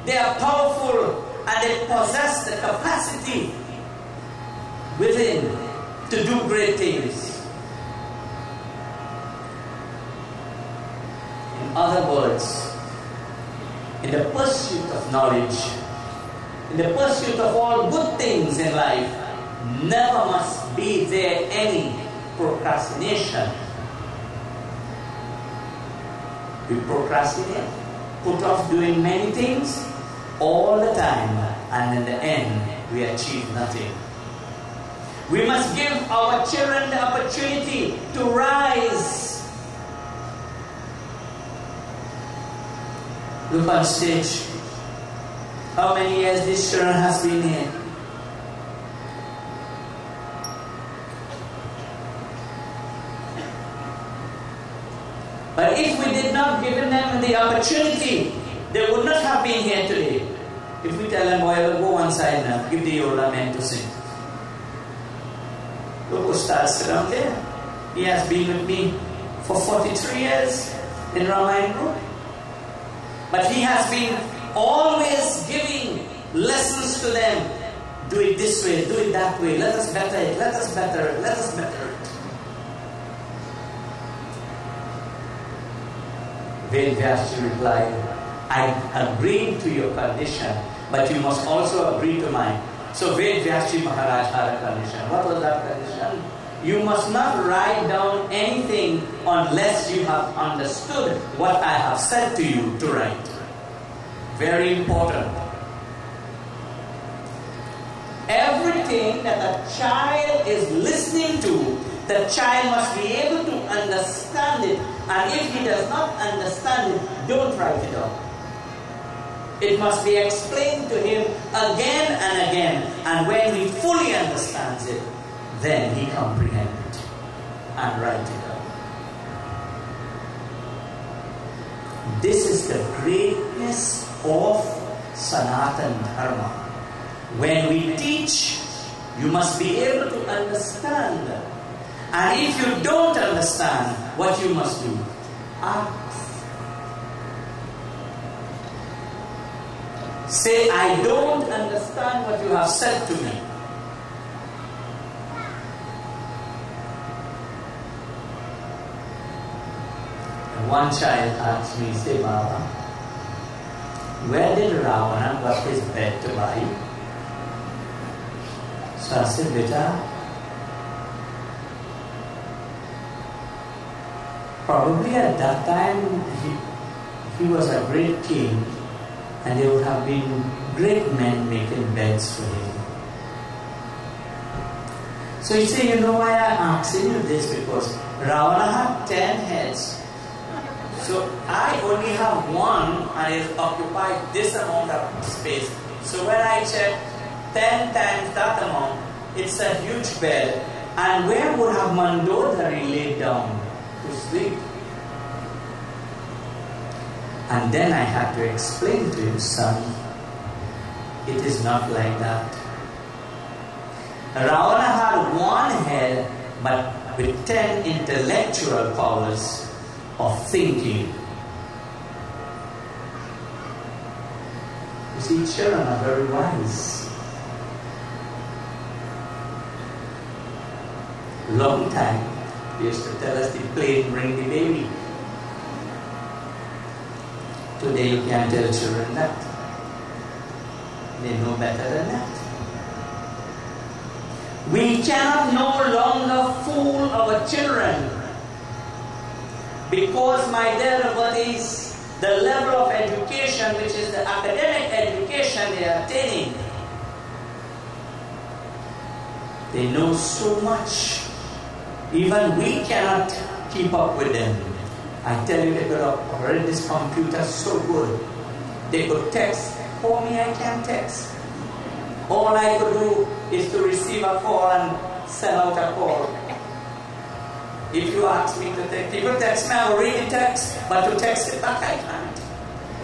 S2: they are powerful, and they possess the capacity within to do great things. In other words, in the pursuit of knowledge, in the pursuit of all good things in life, never must be there any procrastination. We procrastinate, put off doing many things all the time, and in the end, we achieve nothing. We must give our children the opportunity to rise. Look on stage. How many years these children has been here? But if we did not give them the opportunity, they would not have been here today. If we tell them, boy, go one side now, give the older man to sing. Look who starts around there. He has been with me for 43 years in Ramayana group. But he has been always giving lessons to them. Do it this way, do it that way, let us better it, let us better it, let us better it. Ved Vyasji replied, I agree to your condition, but you must also agree to mine. So Ved Vyasji Maharaj had a condition. What was that condition? You must not write down anything unless you have understood what I have said to you to write. Very important. Everything that a child is listening to, the child must be able to understand it. And if he does not understand it, don't write it down. It must be explained to him again and again. And when he fully understands it, then he comprehends it and writes it down. This is the greatness of Sanatan Dharma. When we teach, you must be able to understand. And if you don't understand, what you must do? Ask. Say, I don't understand what you have said to me. And one child asked me, say, Baba, where did Ravana got his bed to buy? So I said, Beta, probably at that time he was a great king, and there would have been great men making beds for him. So he said, you know why I'm asking you this? Because Ravana had 10 heads. So I only have one, and it occupied this amount of space. So when I check 10 times that amount, it's a huge bed. And where would have Mandodari laid down to sleep? And then I had to explain to him, son, it is not like that. Ravana had one head, but with 10 intellectual powers of thinking. You see, children are very wise. Long time, they used to tell us the plane bring the baby. Today you can't tell children that. They know better than that. We cannot no longer fool our children, because, my dear devotees, the level of education, which is the academic education they are attaining, they know so much. Even we cannot keep up with them. I tell you, they could operate this computer so good. They could text. For me, I can't text. All I could do is to receive a call and send out a call. If you ask me to text, people text me, I will read the text, but to text it back, I can't.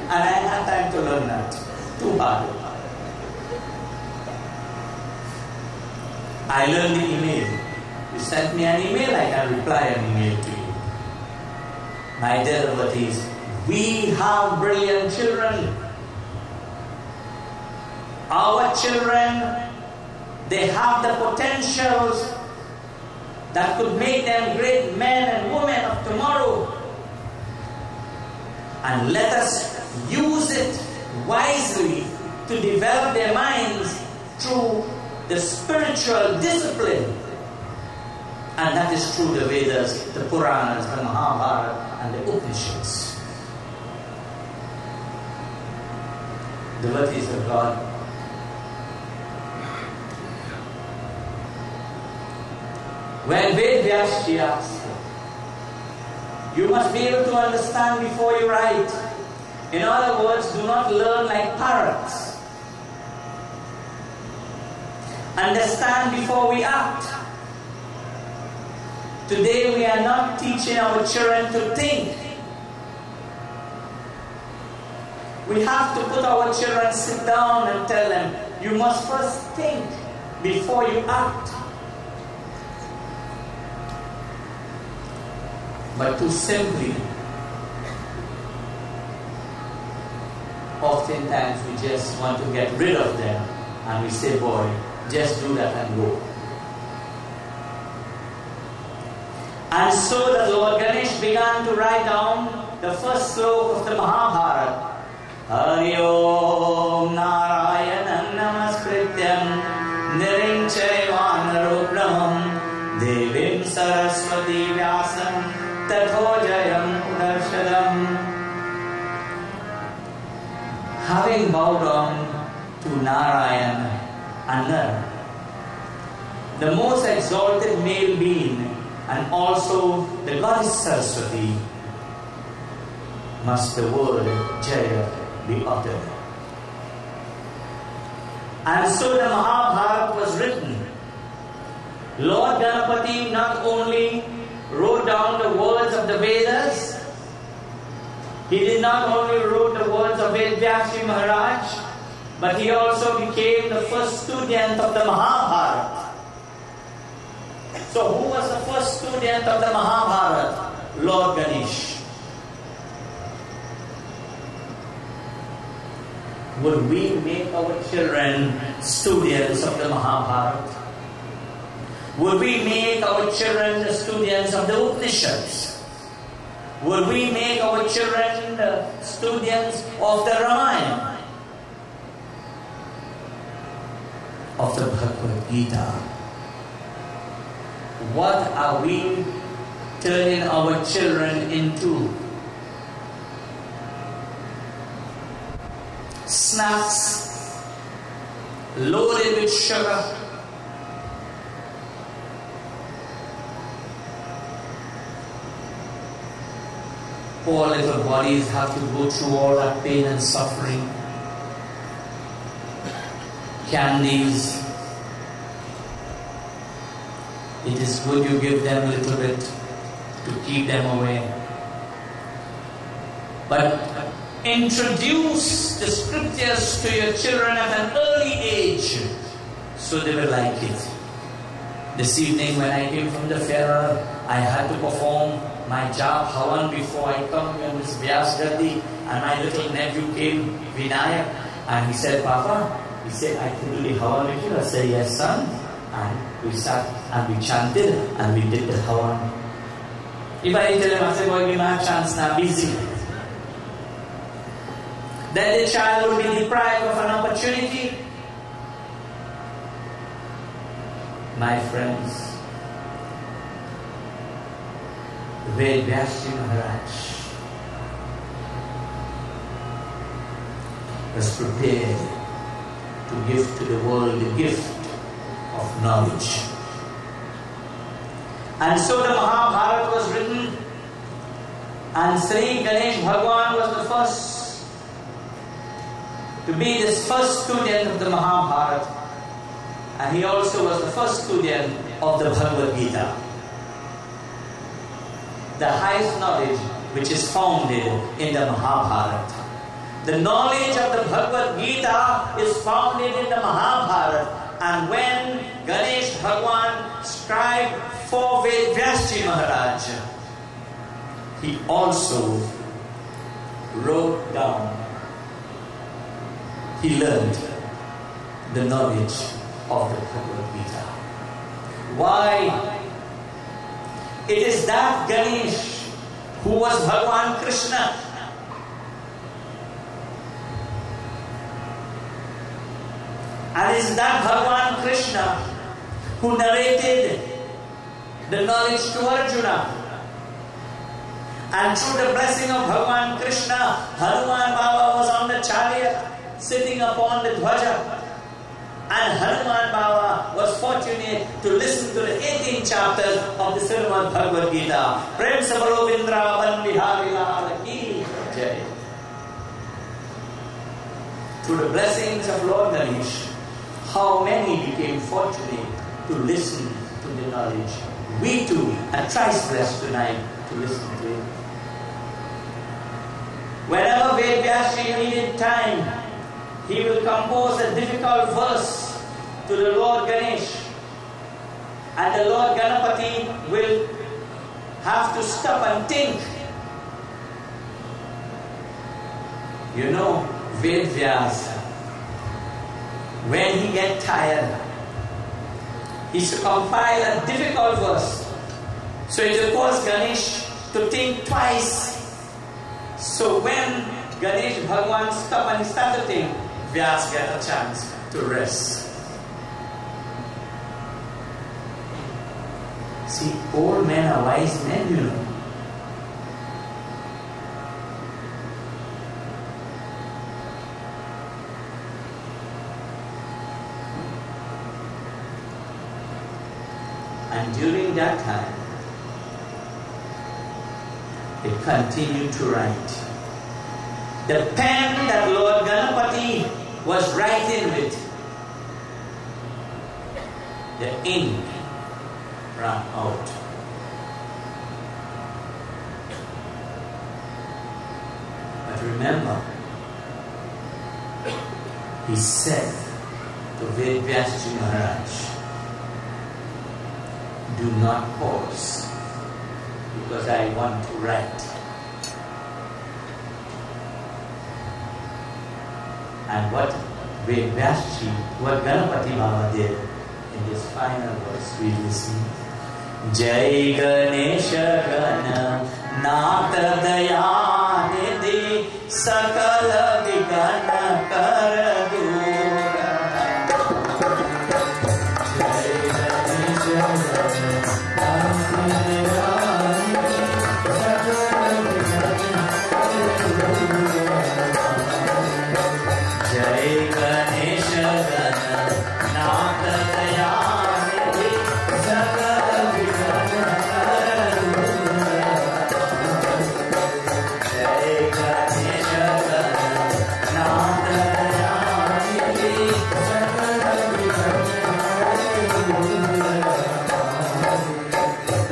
S2: And I had time to learn that. Too hard. I learned the email. You sent me an email, I can reply an email to you. My dear devotees, we have brilliant children. Our children, they have the potentials that could make them great men and women of tomorrow. And let us use it wisely to develop their minds through the spiritual discipline. And that is through the Vedas, the Puranas, the Mahabharata, and the Upanishads. Devotees of God, when Vedvyasji asks, you must be able to understand before you write. In other words, do not learn like parrots. Understand before we act. Today we are not teaching our children to think. We have to put our children, sit down and tell them, you must first think before you act. But too simply, oftentimes we just want to get rid of them and we say, boy, just do that and go. And so the Lord Ganesh began to write down the first sloka of the Mahabharata. Hari Om Narayanam Namaskrityam Nirim Chaiva Narupramam Devim Saraswati Vyasam Tatho Jayam Udarshadam. Having bowed down to Narayan and Nar, the most exalted male being, and also the goddess Saraswati, must the word Jaya be uttered. And so the Mahabharata was written. Lord Ganapati not only wrote down the words of the Vedas, he did not only wrote the words of Vedvyasji Maharaj, but he also became the first student of the Mahabharata. So who was the first student of the Mahabharata? Lord Ganesh. Would we make our children students of the Mahabharata? Would we make our children the students of the Upanishads? Would we make our children the students of the Ramayana? Of the Bhagavad Gita? What are we turning our children into? Snacks loaded with sugar, poor little bodies have to go through all that pain and suffering. Candies, it is good you give them a little bit to keep them away, but introduce the scriptures to your children at an early age so they will like it. This evening when I came from the funeral, I had to perform my job Havan before I come in this Vyas Gandhi, and my little nephew came, Vinayak, and he said, Papa, he said, I can do the Havan with you. I said, yes son. And we sat and we chanted and we did the Havan. If I tell him, I said, boy, give my chance now, busy. Then the child will be deprived of an opportunity. My friends, Ved Vyasji Maharaj was prepared to give to the world the gift of knowledge. And so the Mahabharata was written, and Sri Ganesh Bhagwan was the first to be this first student of the Mahabharata, and he also was the first student of the Bhagavad Gita, the highest knowledge which is founded in the Mahabharata. The knowledge of the Bhagavad Gita is founded in the Mahabharata, and when Ganesh Bhagwan scribed for Ved Vyasji Maharaj, he also wrote down, he learned the knowledge of the Bhagavad Gita. Why? It is that Ganesh who was Bhagwan Krishna. And it is that Bhagwan Krishna who narrated the knowledge to Arjuna. And through the blessing of Bhagwan Krishna, Hanuman Baba was on the chariot, sitting upon the dhwaja, and Hanuman Baba was fortunate to listen to the 18 chapters of the Srimad Bhagavad Gita. Prem se bolo Vrindavan Bihari Lal ki Jai. Through the blessings of Lord Ganesh, how many became fortunate to listen to the knowledge. We too are thrice blessed tonight to listen to it. Whenever Ved Vyasji needed time, he will compose a difficult verse to the Lord Ganesh, and the Lord Ganapati will have to stop and think. You know, Ved Vyas, when he gets tired, he should compile a difficult verse. So it will cause Ganesh to think twice. So when Ganesh Bhagwan stopped and he started to think, Vyas get a chance to rest. See, old men are wise men, you know. And during that time, they continued to write. The pen that Lord Ganapati was writing with, the ink ran out. But remember, he said to Ved Vyasji Maharaj, do not pause. because I want to write. And what Ganapati Baba did in this final verse, we listen. Jai Ganesha Gana Nata Dayanidhi Sakala Vigana Karadura. Jai Ganesha Jai Ganesha Gana Nata Dayanidhi Sakala Vigana Karadura. Jai Ganesha Gana Nata Dayanidhi Sakala Vigana Karadura.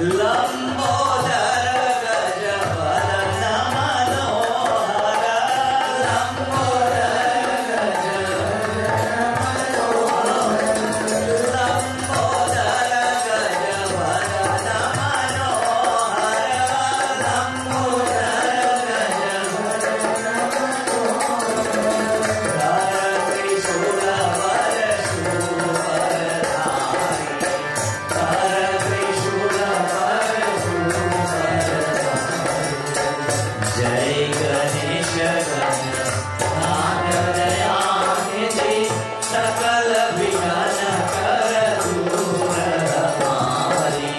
S2: Lambodara Gajavadana Manohara. Jai Ganesha Gana Nata Dayanidhi Sakala Vigana Karadura Hamari.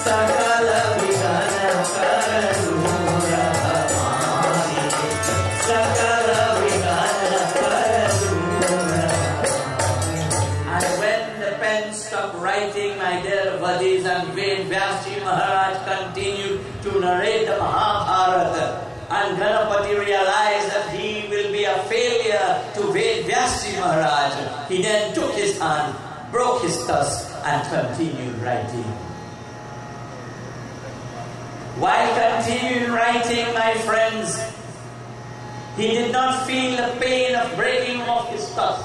S2: Sakala Vigana Karadura Hamari. Sakala Vigana Karadura. And when the pen stopped writing, my dear Vadis, and Ved Vyasji Maharaj continued to narrate the Mahabharata, and Ganapati realized that he will be a failure to Ved Vyasji Maharaj. He then took his hand, broke his tusk, and continued writing. While continuing writing, my friends, he did not feel the pain of breaking off his tusk.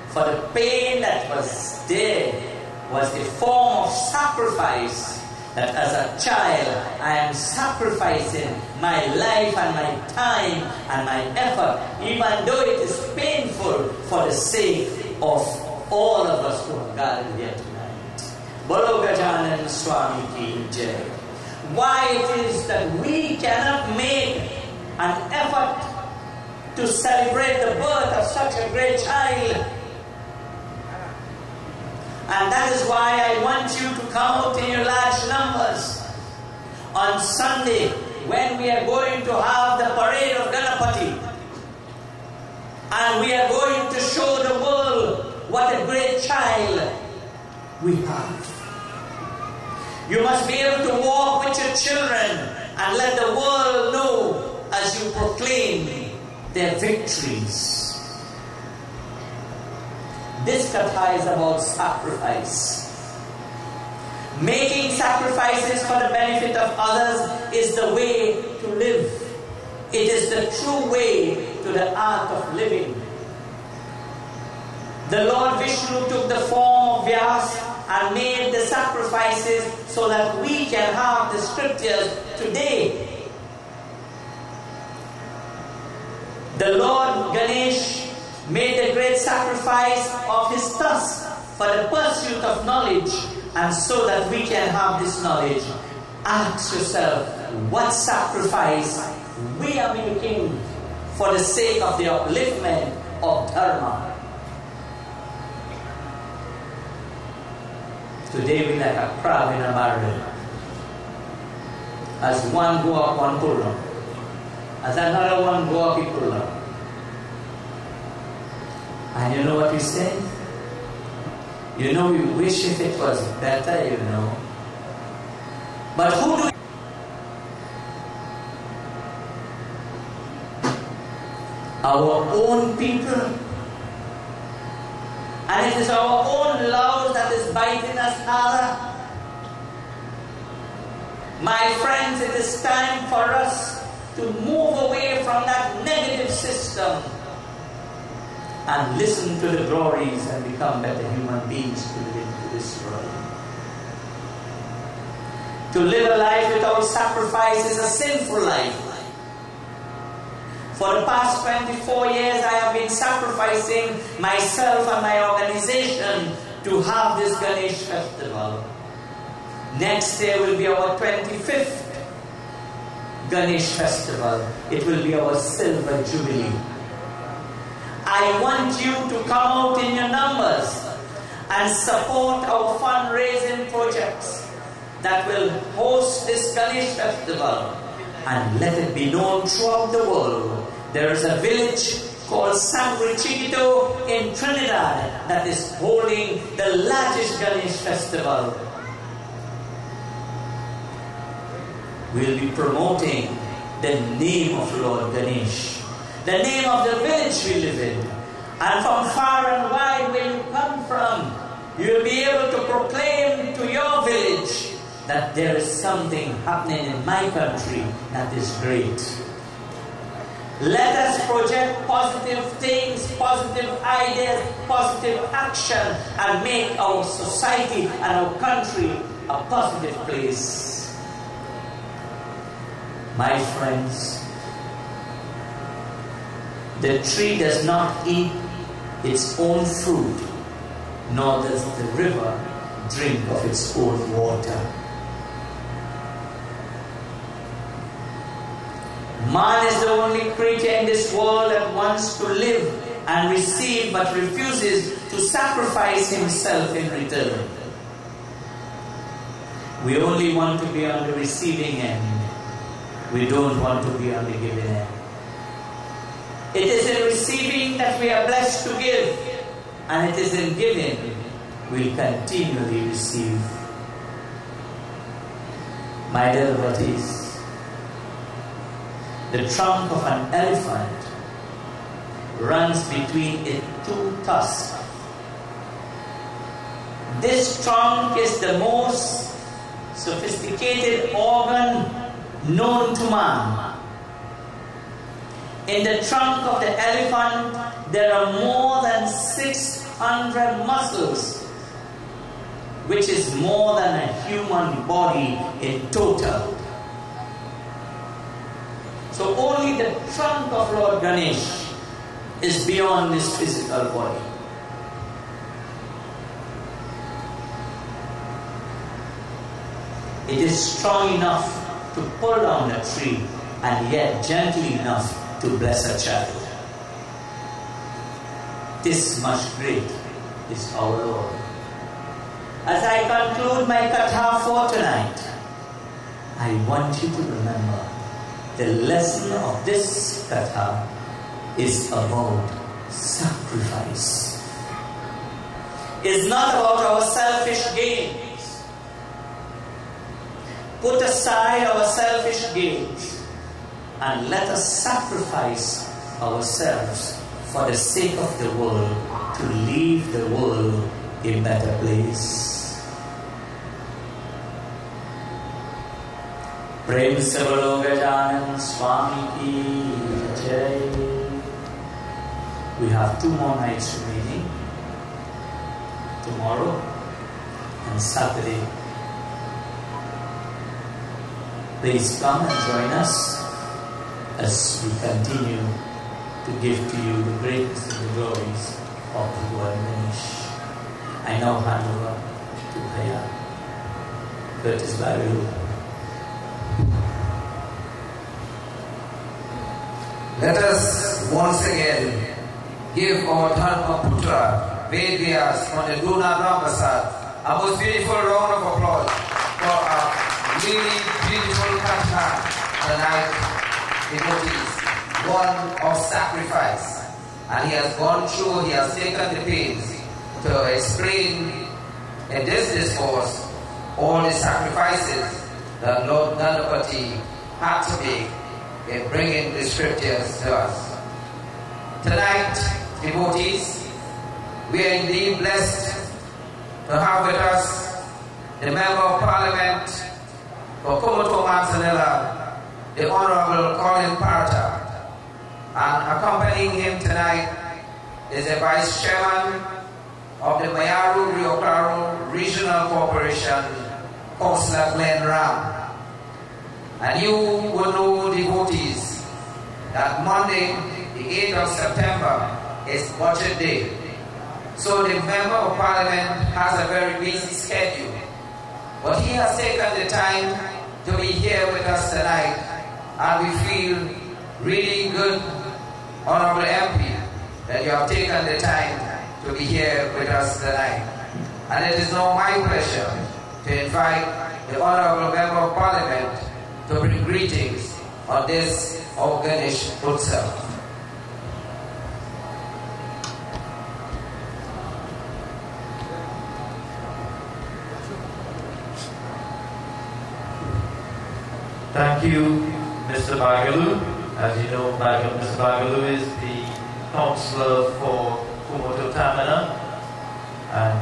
S2: For the pain that was there was a form of sacrifice, that as a child I am sacrificing my life and my time and my effort, even though it is painful, for the sake of all of us who are gathered here tonight. Bolo Gajanan Swami Ki Jai. Why it is that we cannot make an effort to celebrate the birth of such a great child. And that is why I want you to come out in your large numbers on Sunday, when we are going to have the parade of Ganapati. And we are going to show the world what a great child we have. You must be able to walk with your children and let the world know as you proclaim their victories. This katha is about sacrifice. Making sacrifices for the benefit of others is the way to live. It is the true way to the art of living. The Lord Vishnu took the form of Vyas and made the sacrifices so that we can have the scriptures today. The Lord Ganesh made a great sacrifice of his tusk for the pursuit of knowledge, and so that we can have this knowledge. Ask yourself, what sacrifice we are making for the sake of the upliftment of Dharma. Today we like a crab in a barrel. As one go up, one pull down. As another one go up, he pull down. And you know what we say? You know, we wish if it was better, you know. But who do our own people? And it is our own love that is biting us harder. My friends, it is time for us to move away from that negative system and listen to the glories and become better human beings to live into this world. To live a life without sacrifice is a sinful life. For the past 24 years, I have been sacrificing myself and my organization to have this Ganesh festival. Next year will be our 25th Ganesh festival. It will be our silver jubilee. I want you to come out in your numbers and support our fundraising projects that will host this Ganesh festival, and let it be known throughout the world. There is a village called San Chiquito in Trinidad that is holding the largest Ganesh festival. We'll be promoting the name of Lord Ganesh, the name of the village we live in. And from far and wide where you come from, you'll be able to proclaim to your village that there is something happening in my country that is great. Let us project positive things, positive ideas, positive action, and make our society and our country a positive place. My friends, the tree does not eat its own fruit, nor does the river drink of its own water. Man is the only creature in this world that wants to live and receive but refuses to sacrifice himself in return. We only want to be on the receiving end. We don't want to be on the giving end. It is in receiving that we are blessed to give, and it is in giving we'll continually receive. My dear devotees, the trunk of an elephant runs between its two tusks. This trunk is the most sophisticated organ known to man. In the trunk of the elephant, there are more than 600 muscles, which is more than a human body in total. So only the trunk of Lord Ganesh is beyond this physical body. It is strong enough to pull down a tree, and yet gentle enough to bless a child. This much great is our Lord. As I conclude my katha for tonight, I want you to remember the lesson of this katha is about sacrifice. It's not about our selfish gains. Put aside our selfish gains and let us sacrifice ourselves for the sake of the world, to leave the world a better place. Prem se bolo Gajanan Swami ki jai. We have 2 more nights remaining, tomorrow and Saturday. Please come and join us as we continue to give to you the greatest of the glories of the Lord Ganesh. I now hand over to Bhaya Curtis Baru.
S1: Let us once again give our Dharma Putra Vedvyas on the Doodnath Rampersad a most beautiful round of applause for a really beautiful katha tonight, devotees, one of sacrifice. And he has gone through, he has taken the pains to explain in this discourse all the sacrifices that Lord Ganapati had to make in bringing the scriptures to us. Tonight, devotees, we are indeed blessed to have with us the Member of Parliament for Komoto Manzanilla, the Honorable Colin Parta, and accompanying him tonight is the Vice Chairman of the Mayaru Rio Claro Regional Corporation, Councillor Glenn Ram. And you will know, devotees, that Monday, the 8th of September, is Budget Day. So the Member of Parliament has a very busy schedule. But he has taken the time to be here with us tonight, and we feel really good, Honorable MP, that you have taken the time to be here with us tonight. And it is now my pleasure to invite the Honorable Member of Parliament to bring greetings on this of Ganesh Utsav.
S4: Thank you, Mr. Bagalu. As you know, Mr. Bagalu is the Councillor for Kumoto Tamana and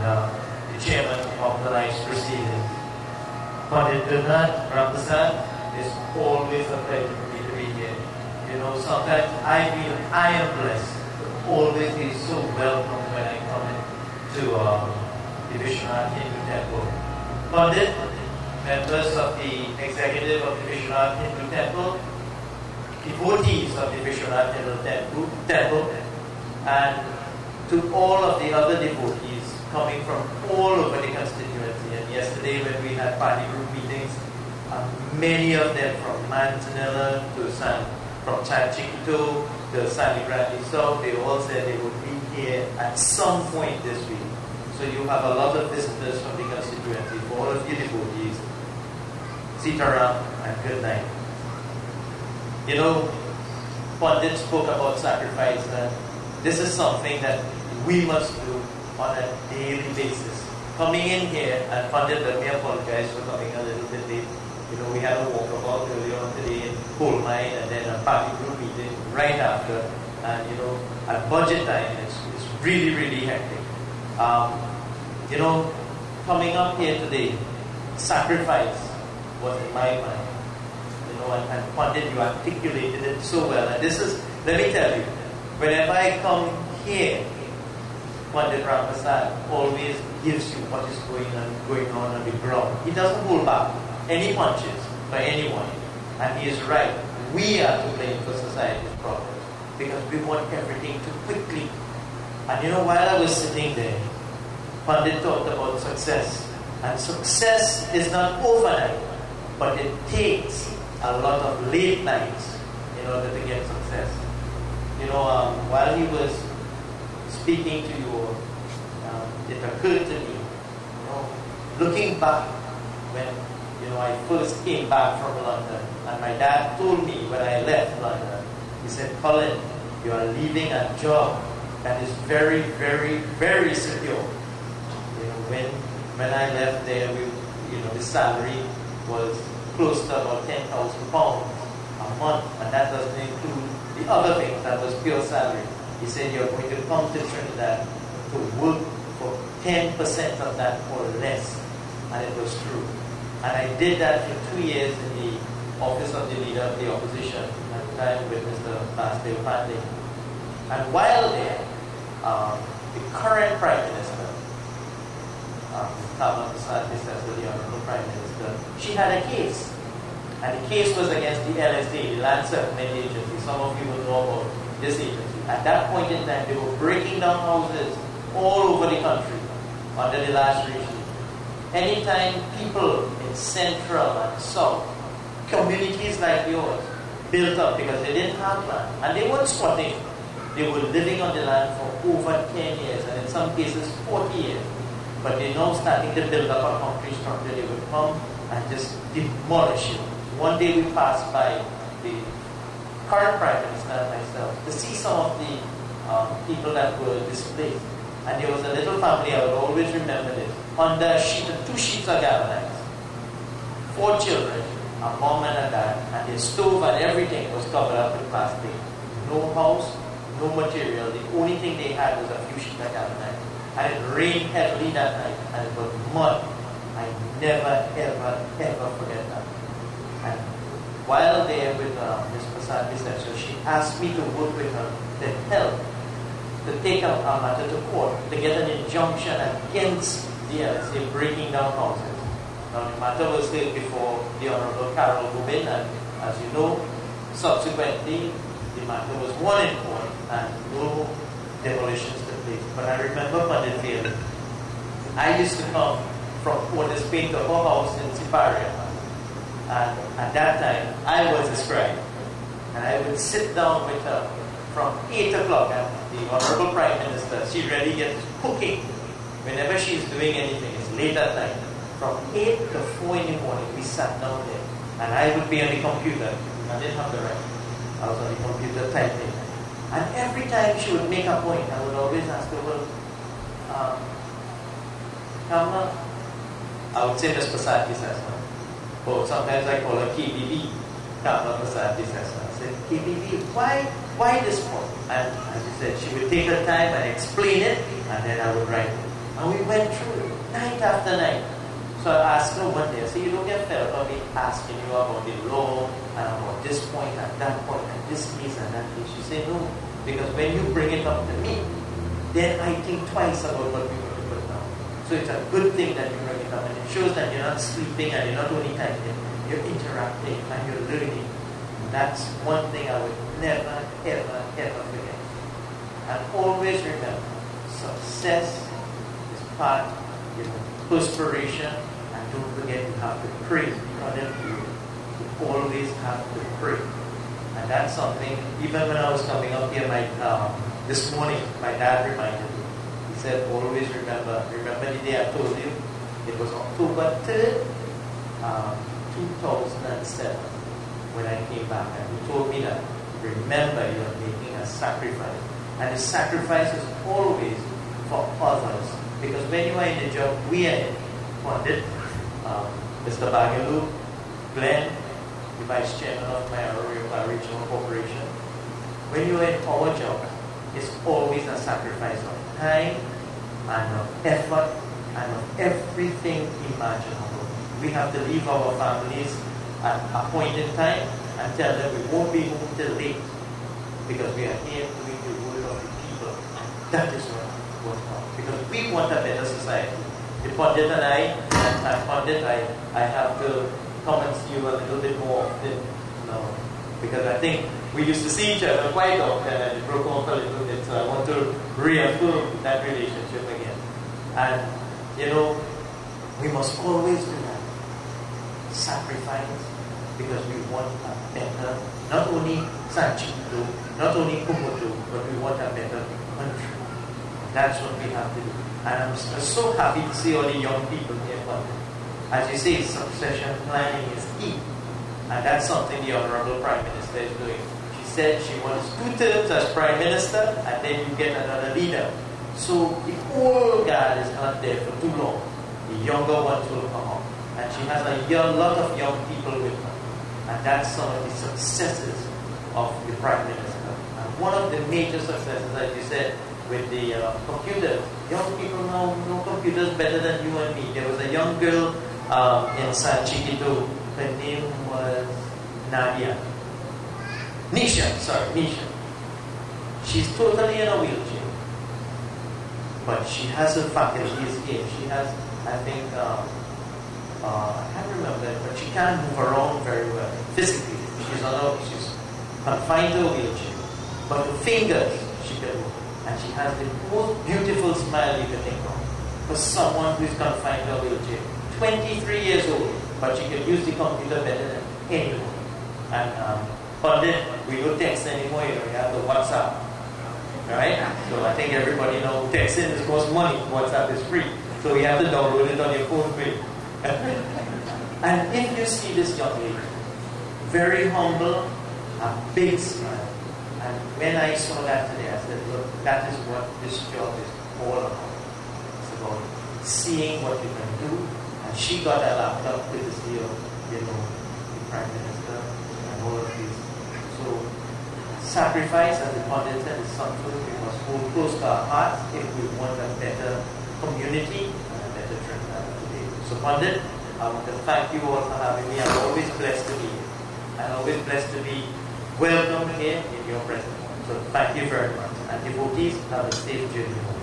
S4: the Chairman of the night's proceedings. Pandit Doodnath Rampersad, it's always a pleasure for me to be here. You know, sometimes I feel I am blessed to always be so welcome when I come into the Vishwanath Hindu Temple. Pandit, members of the executive of the Vishwanath Hindu Temple, devotees of the Vishwanath Hindu Temple, and to all of the other devotees coming from all over the constituency. And yesterday when we had party group meetings, many of them from Manzanilla to from Chiquito to San Grande South, they all said they would be here at some point this week. So you have a lot of visitors from the constituency. For all of you devotees, Sitaram and good night. You know, Pandit spoke about sacrifice, and this is something that we must do on a daily basis. Coming in here, and Pandit, let me apologize for coming a little bit late. You know, we had a walkabout earlier on today in coal mine, and then a party group meeting right after. And you know, at budget time, it's really, really hectic. You know, coming up here today, sacrifice was in my mind. You know, and Pandit, you articulated it so well. And this is, let me tell you, whenever I come here, Pandit Rampersad always gives you what is going on the ground. He doesn't hold back any punches by anyone. And he is right. We are to blame for society's problems because we want everything too quickly. And you know, while I was sitting there, Pandit talked about success. And success is not overnight, but it takes a lot of late nights in order to get success. You know, while he was speaking to you, it occurred to me, you know, looking back when, you know, I first came back from London, and my dad told me when I left London, he said, Colin, you are leaving a job that is very, very, very secure. You know, when I left there, you know, the salary was close to about £10,000 a month, and that doesn't include the other things. That was pure salary. He said, you're going to come to Trinidad to work for 10% of that or less. And it was true. And I did that for 2 years in the office of the leader of the opposition at the time with Mr. Basdeo Pandey. And while there, the current Prime Minister, the Honorable Prime Minister, she had a case. And the case was against the LSA, the Land Settlement Agency. Some of you will know about this agency. At that point in time, they were breaking down houses all over the country under the last regime. Anytime people in Central and South, communities like yours, built up because they didn't have land, and they weren't squatting, they were living on the land for over 10 years, and in some cases 40 years. But they're now starting to build up a concrete structure. They would come and just demolish it. One day we passed by the current Prime Minister and myself to see some of the people that were displaced. And there was a little family, I would always remember this, under a sheet, 2 sheets of galvanized. 4 children, a mom and a dad, and their stove and everything was covered up with plastic. No house, no material. The only thing they had was a few sheets of galvanized. And it rained heavily that night, and it was mud. I never, ever, ever forget that. And while there with Ms. Prasad, so she asked me to work with her to help to take a matter to court, to get an injunction against the LSA breaking down houses. Now the matter was heard before the Honorable Carol Gubin, and as you know, subsequently the matter was won in court and no demolitions took place. But I remember Pandit Vale. I used to come from Otis Paint to her house in Siparia, and at that time I was a scribe, and I would sit down with her from 8 o'clock, and the Honorable Prime Minister, she really gets cooking whenever she's doing anything. It's late at night. From 8 to 4 in the morning, we sat down there, and I would be on the computer. I didn't have the right. I was on the computer typing. And every time she would make a point, I would always ask her, well, Kamala, I would say Ms. Prasad Kisasa. But sometimes I call her KBB, Kamala Prasad Kisasa. I said, KBB, why this point? And as you said, she would take her time and explain it, and then I would write it. And we went through it, night after night. So I asked her one day, I said, you don't get fed up of me asking you about the law, and about this point, and that point, and this case, and that case. She said, no, because when you bring it up to me, then I think twice about what we're going to put down. So it's a good thing that you bring it up, and it shows that you're not sleeping, and you're not only typing, you're interacting, and you're learning. That's one thing I would never, ever, ever forget. And always remember, success is part, perspiration, and don't forget you have to pray. You always have to pray. And that's something, even when I was coming up here, this morning, my dad reminded me. He said, always remember the day I told you, it was October 3rd, 2007, when I came back, and he told me that, remember you are making a sacrifice. And the sacrifice is always for others. Because when you are in the job, we are in Pandit, Mr. Bagalu, Glenn, the Vice Chairman of my regional corporation. When you are in our job, it's always a sacrifice of time and of effort and of everything imaginable. We have to leave our families at a point in time and tell them we won't be home till late because we are here doing the work of the people. That is what we want. Because we want a better society. The Pandit and I have to come and see you a little bit more often, because I think we used to see each other quite often and it broke off a little bit, so I want to reaffirm that relationship again. And, we must always do that. Sacrifice, because we want a better, not only Sanchito, not only Kumoto, but we want a better country. That's what we have to do. And I'm so happy to see all the young people here. As you say, succession planning is key. And that's something the Honorable Prime Minister is doing. She said she wants 2 terms as Prime Minister, and then you get another leader. So the old guard is not there for too long. The younger ones will come up. And she has a lot of young people with her. And that's some of the successes of the Prime Minister. And one of the major successes, as you said, with the computers. Young people now know computers better than you and me. There was a young girl in San Chiquito. Her name was Nadia. Nisha. She's totally in a wheelchair. But she has her faculties here. She has, I think, I can't remember, but she can't move around very well physically. She's confined to a wheelchair. But her fingers, she can move. And she has the most beautiful smile you can think of for someone who is confined to a wheelchair. 23 years old, but she can use the computer better than anyone. And Pandit, we don't text anymore, we have the WhatsApp. Right? So I think everybody knows texting is cost money, WhatsApp is free. So you have to download it on your phone free. And if you see this young lady, very humble, a big smile. And when I saw that today, I said, look, that is what this job is all about. It's about seeing what you can do. And she got a laptop courtesy of, the Prime Minister and all of these. So, sacrifice, as the Pandit said, is something we must hold close to our hearts if we want a better community and a better trip today. So, Pandit, I want to thank you all for having me. I'm always blessed to be here. I'm always blessed to be welcome here in your presence. So thank you very much. And devotees, have a safe journey home.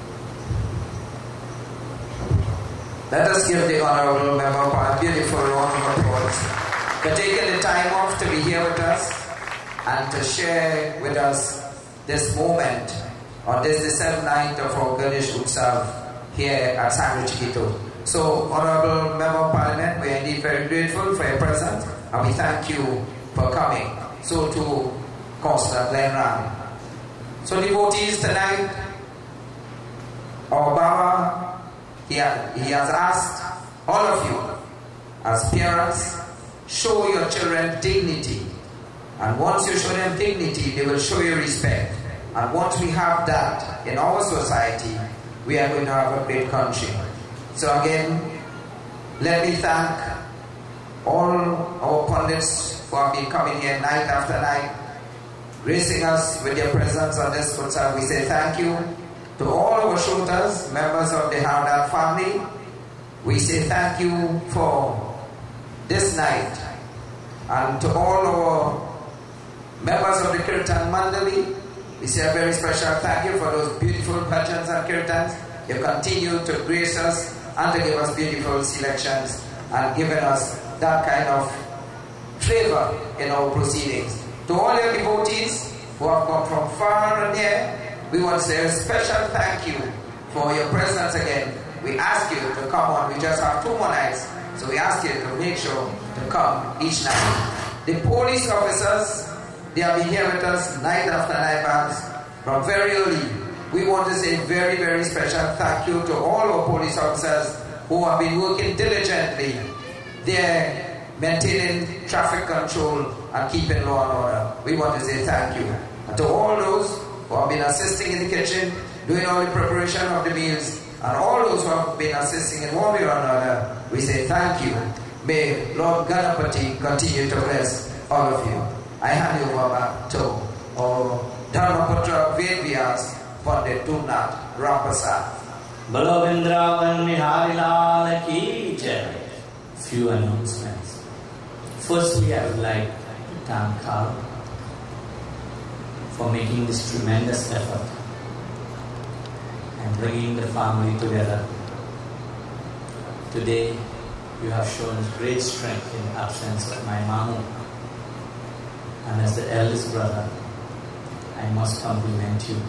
S1: Let us give the Honorable Member a beautiful round of applause for taking the time off to be here with us and to share with us this moment on this the 7th night of our Ganesh Utsav here at San Chiquito. So, Honorable Member of Parliament, we are indeed very grateful for your presence and we thank you for coming. So to Councillor Glenn Ram. So devotees tonight, our Baba, he has asked all of you as parents, show your children dignity. And once you show them dignity, they will show you respect. And once we have that in our society, we are going to have a great country. So again, let me thank all our pundits who have been coming here night after night, gracing us with their presence on this Utsav. We say thank you to all our shooters, members of the Hardat family. We say thank you for this night. And to all our members of the Kirtan Mandali, we say a very special thank you for those beautiful bhajans and kirtans. You continue to grace us and to give us beautiful selections and giving us that kind of flavor in our proceedings. To all your devotees who have come from far and near, we want to say a special thank you for your presence again. We ask you to come on. We just have 2 more nights, so we ask you to make sure to come each night. The police officers, they have been here with us night after night from very early. We want to say very, very special thank you to all our police officers who have been working diligently. They're maintaining traffic control and keeping law and order. We want to say thank you. And to all those who have been assisting in the kitchen, doing all the preparation of the meals, and all those who have been assisting in one way or another, we say thank you. May Lord Ganapati continue to bless all of you. I hand you over back to our Dharmaputra Vedvyas, Pandit Doodnath Rampersad.
S2: Bolo Vrindavan Bihari Lal Ki Jai. Few announcements. Firstly, I would like to thank Carl for making this tremendous effort and bringing the family together. Today, you have shown great strength in the absence of my mamu. And as the eldest brother, I must compliment you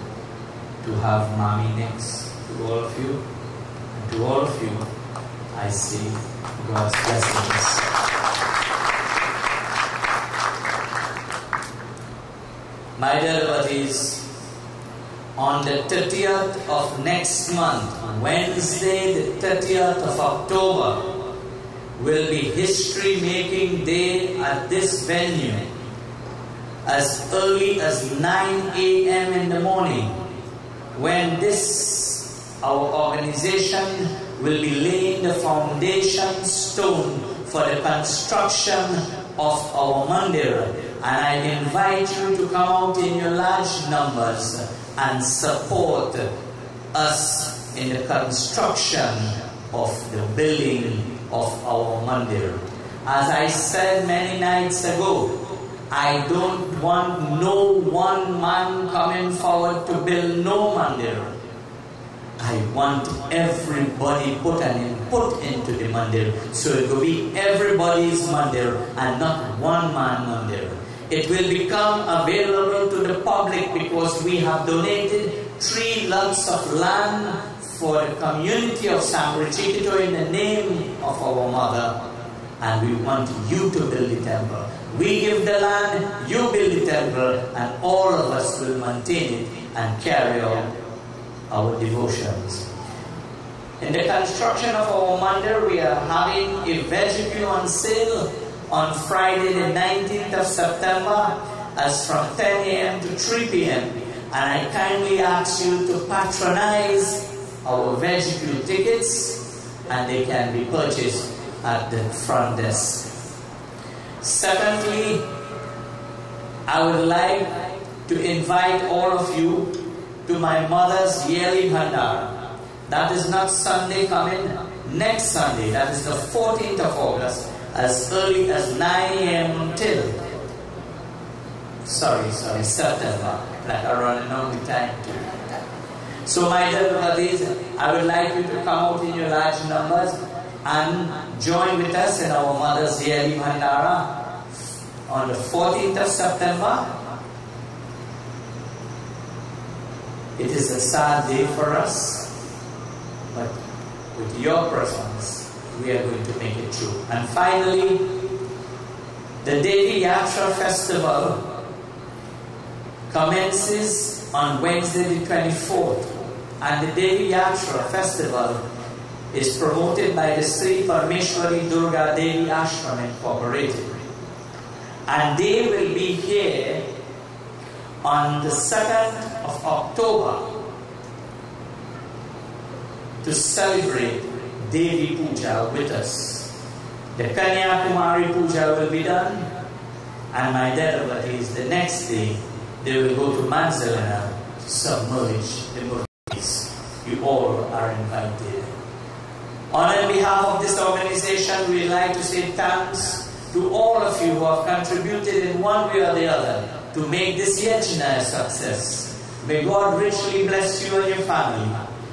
S2: to have Mami next to all of you. And to all of you, I say God's blessings. My dear devotees, on the 30th of next month, on Wednesday the 30th of October, will be history-making day at this venue. As early as 9 a.m. in the morning, when our organization will be laying the foundation stone for the construction of our mandir. And I invite you to come out in your large numbers and support us in the construction of the building of our mandir. As I said many nights ago, I don't want no one man coming forward to build no mandir. I want everybody put an input into the mandir. So it will be everybody's mandir and not one man mandir. It will become available to the public because we have donated 3 lots of land for the community of San Chiquito in the name of our mother. And we want you to build the temple. We give the land, you build the temple, and all of us will maintain it and carry out our devotions. In the construction of our mandir, we are having a vegetable on sale on Friday the 19th of September as from 10 a.m. to 3 p.m. And I kindly ask you to patronize our vegetable tickets, and they can be purchased at the front desk. Secondly, I would like to invite all of you to my mother's yearly bhandara. That is not Sunday coming, next Sunday, that is the 14th of August, as early as 9 a.m. till September, like I run on the time too. So my dear devotees, I would like you to come out in your large numbers and join with us in our Mother's Yearly Bhandara on the 14th of September. It is a sad day for us, but with your presence, we are going to make it true. And finally, the Devi Yatra Festival commences on Wednesday the 24th. And the Devi Yatra Festival is promoted by the Sri Parmeshwari Durga Devi Ashram Incorporated. And they will be here on the 2nd of October to celebrate Devi Puja with us. The Kanyakumari Puja will be done, and my dear devotees, the next day they will go to Manzalina to submerge the Murtis. You all are invited. On behalf of this organization, we would like to say thanks to all of you who have contributed in one way or the other to make this yajna a success. May God richly bless you and your family,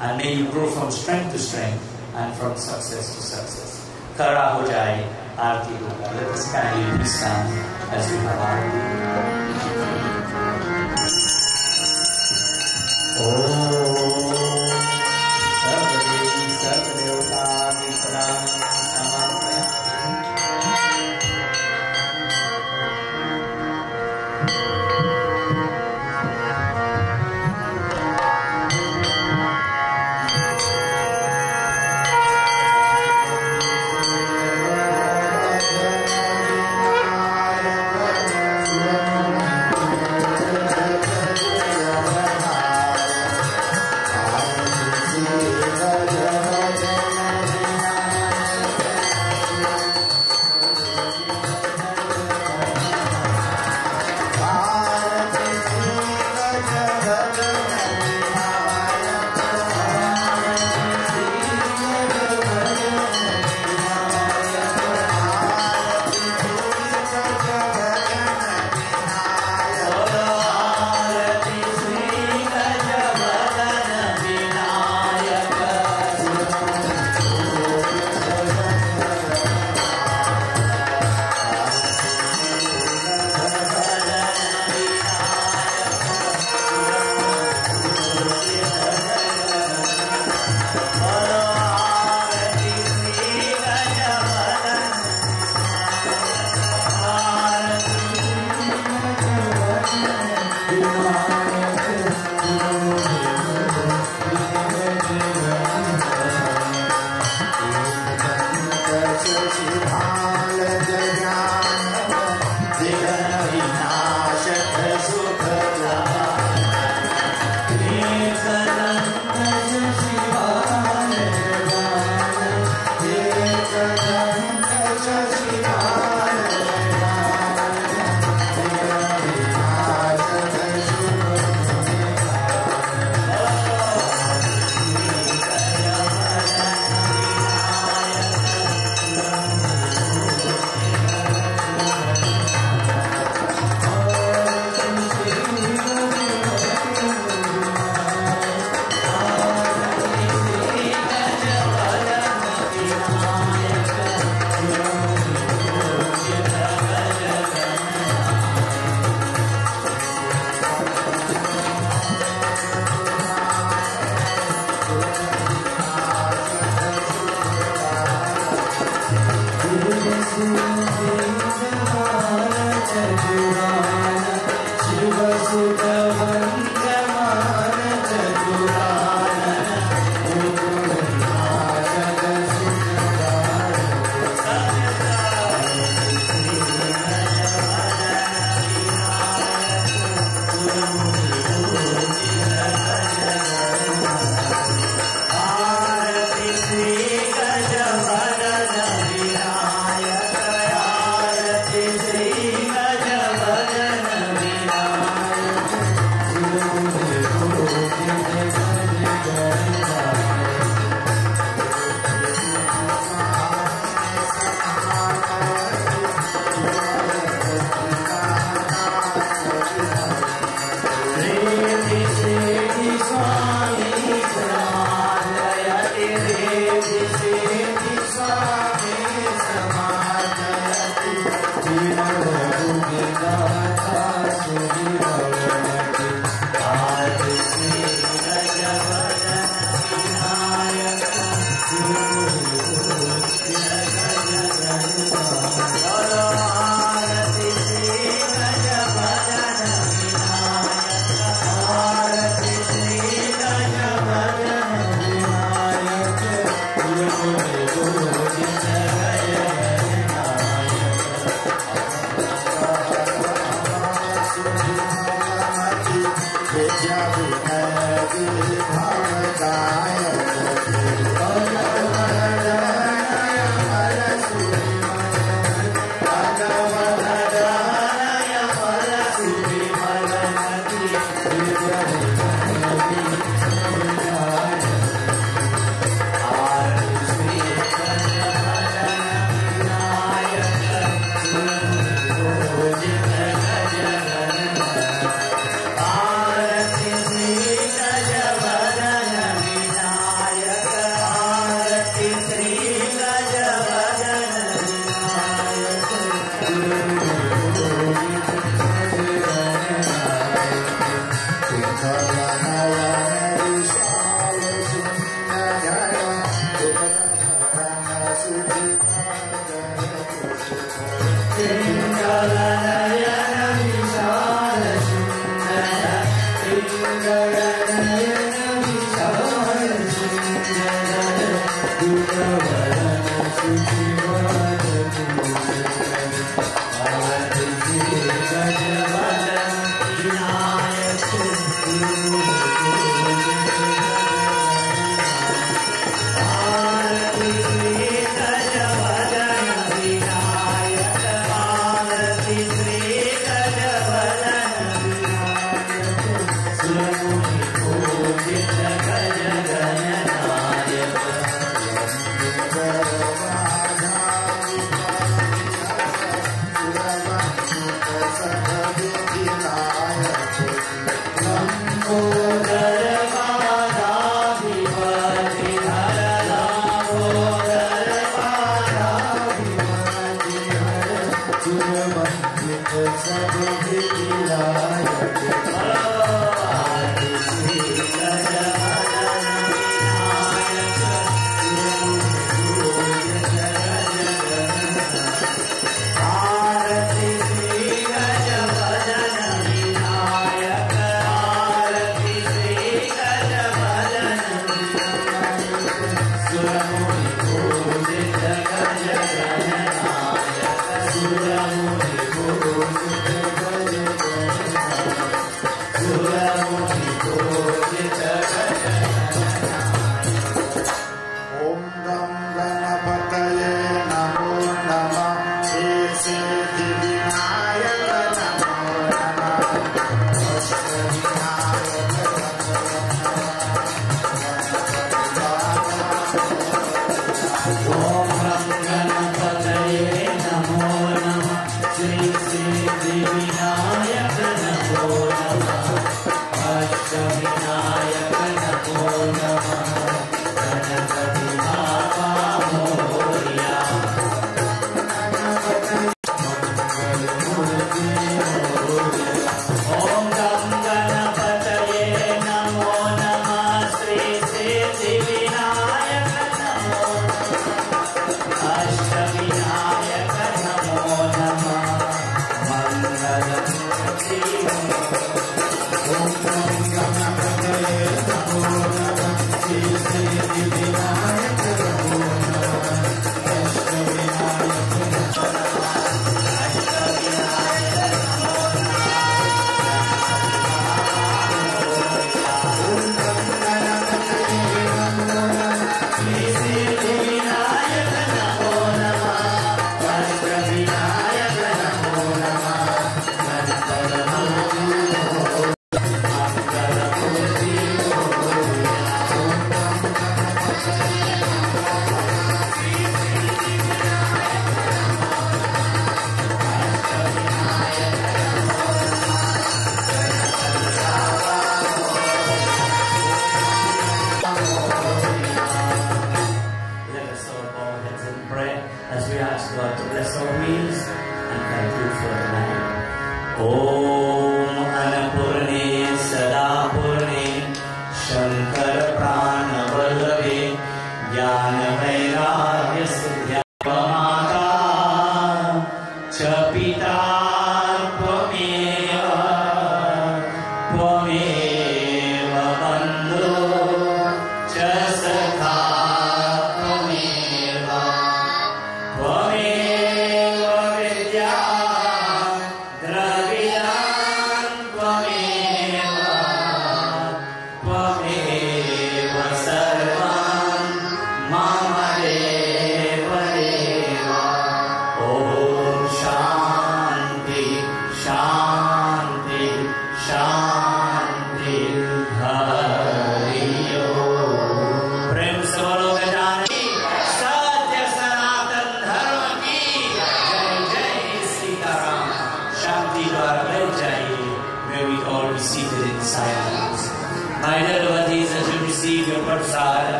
S2: and may you grow from strength to strength and from success to success. Kara ho jaye aarti hoga. Let us kindly stand as we have aarti.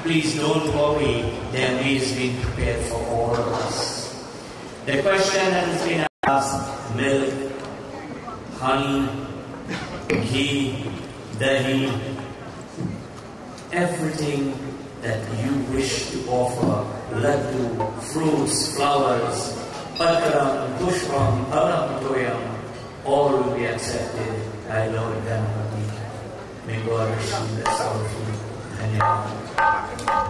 S2: Please don't worry, their meal has been prepared for all of us. The question that has been asked: milk, honey, ghee, dahi, everything that you wish to offer, laddu, fruits, flowers, patram, pushpam, alam, toyam, all will be accepted by Lord Ganapati. May God bless all of you. Dhanyavad.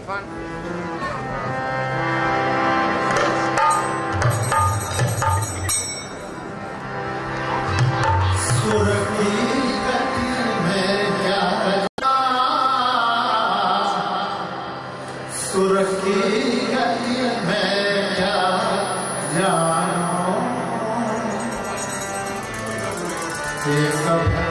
S5: fun.
S6: एक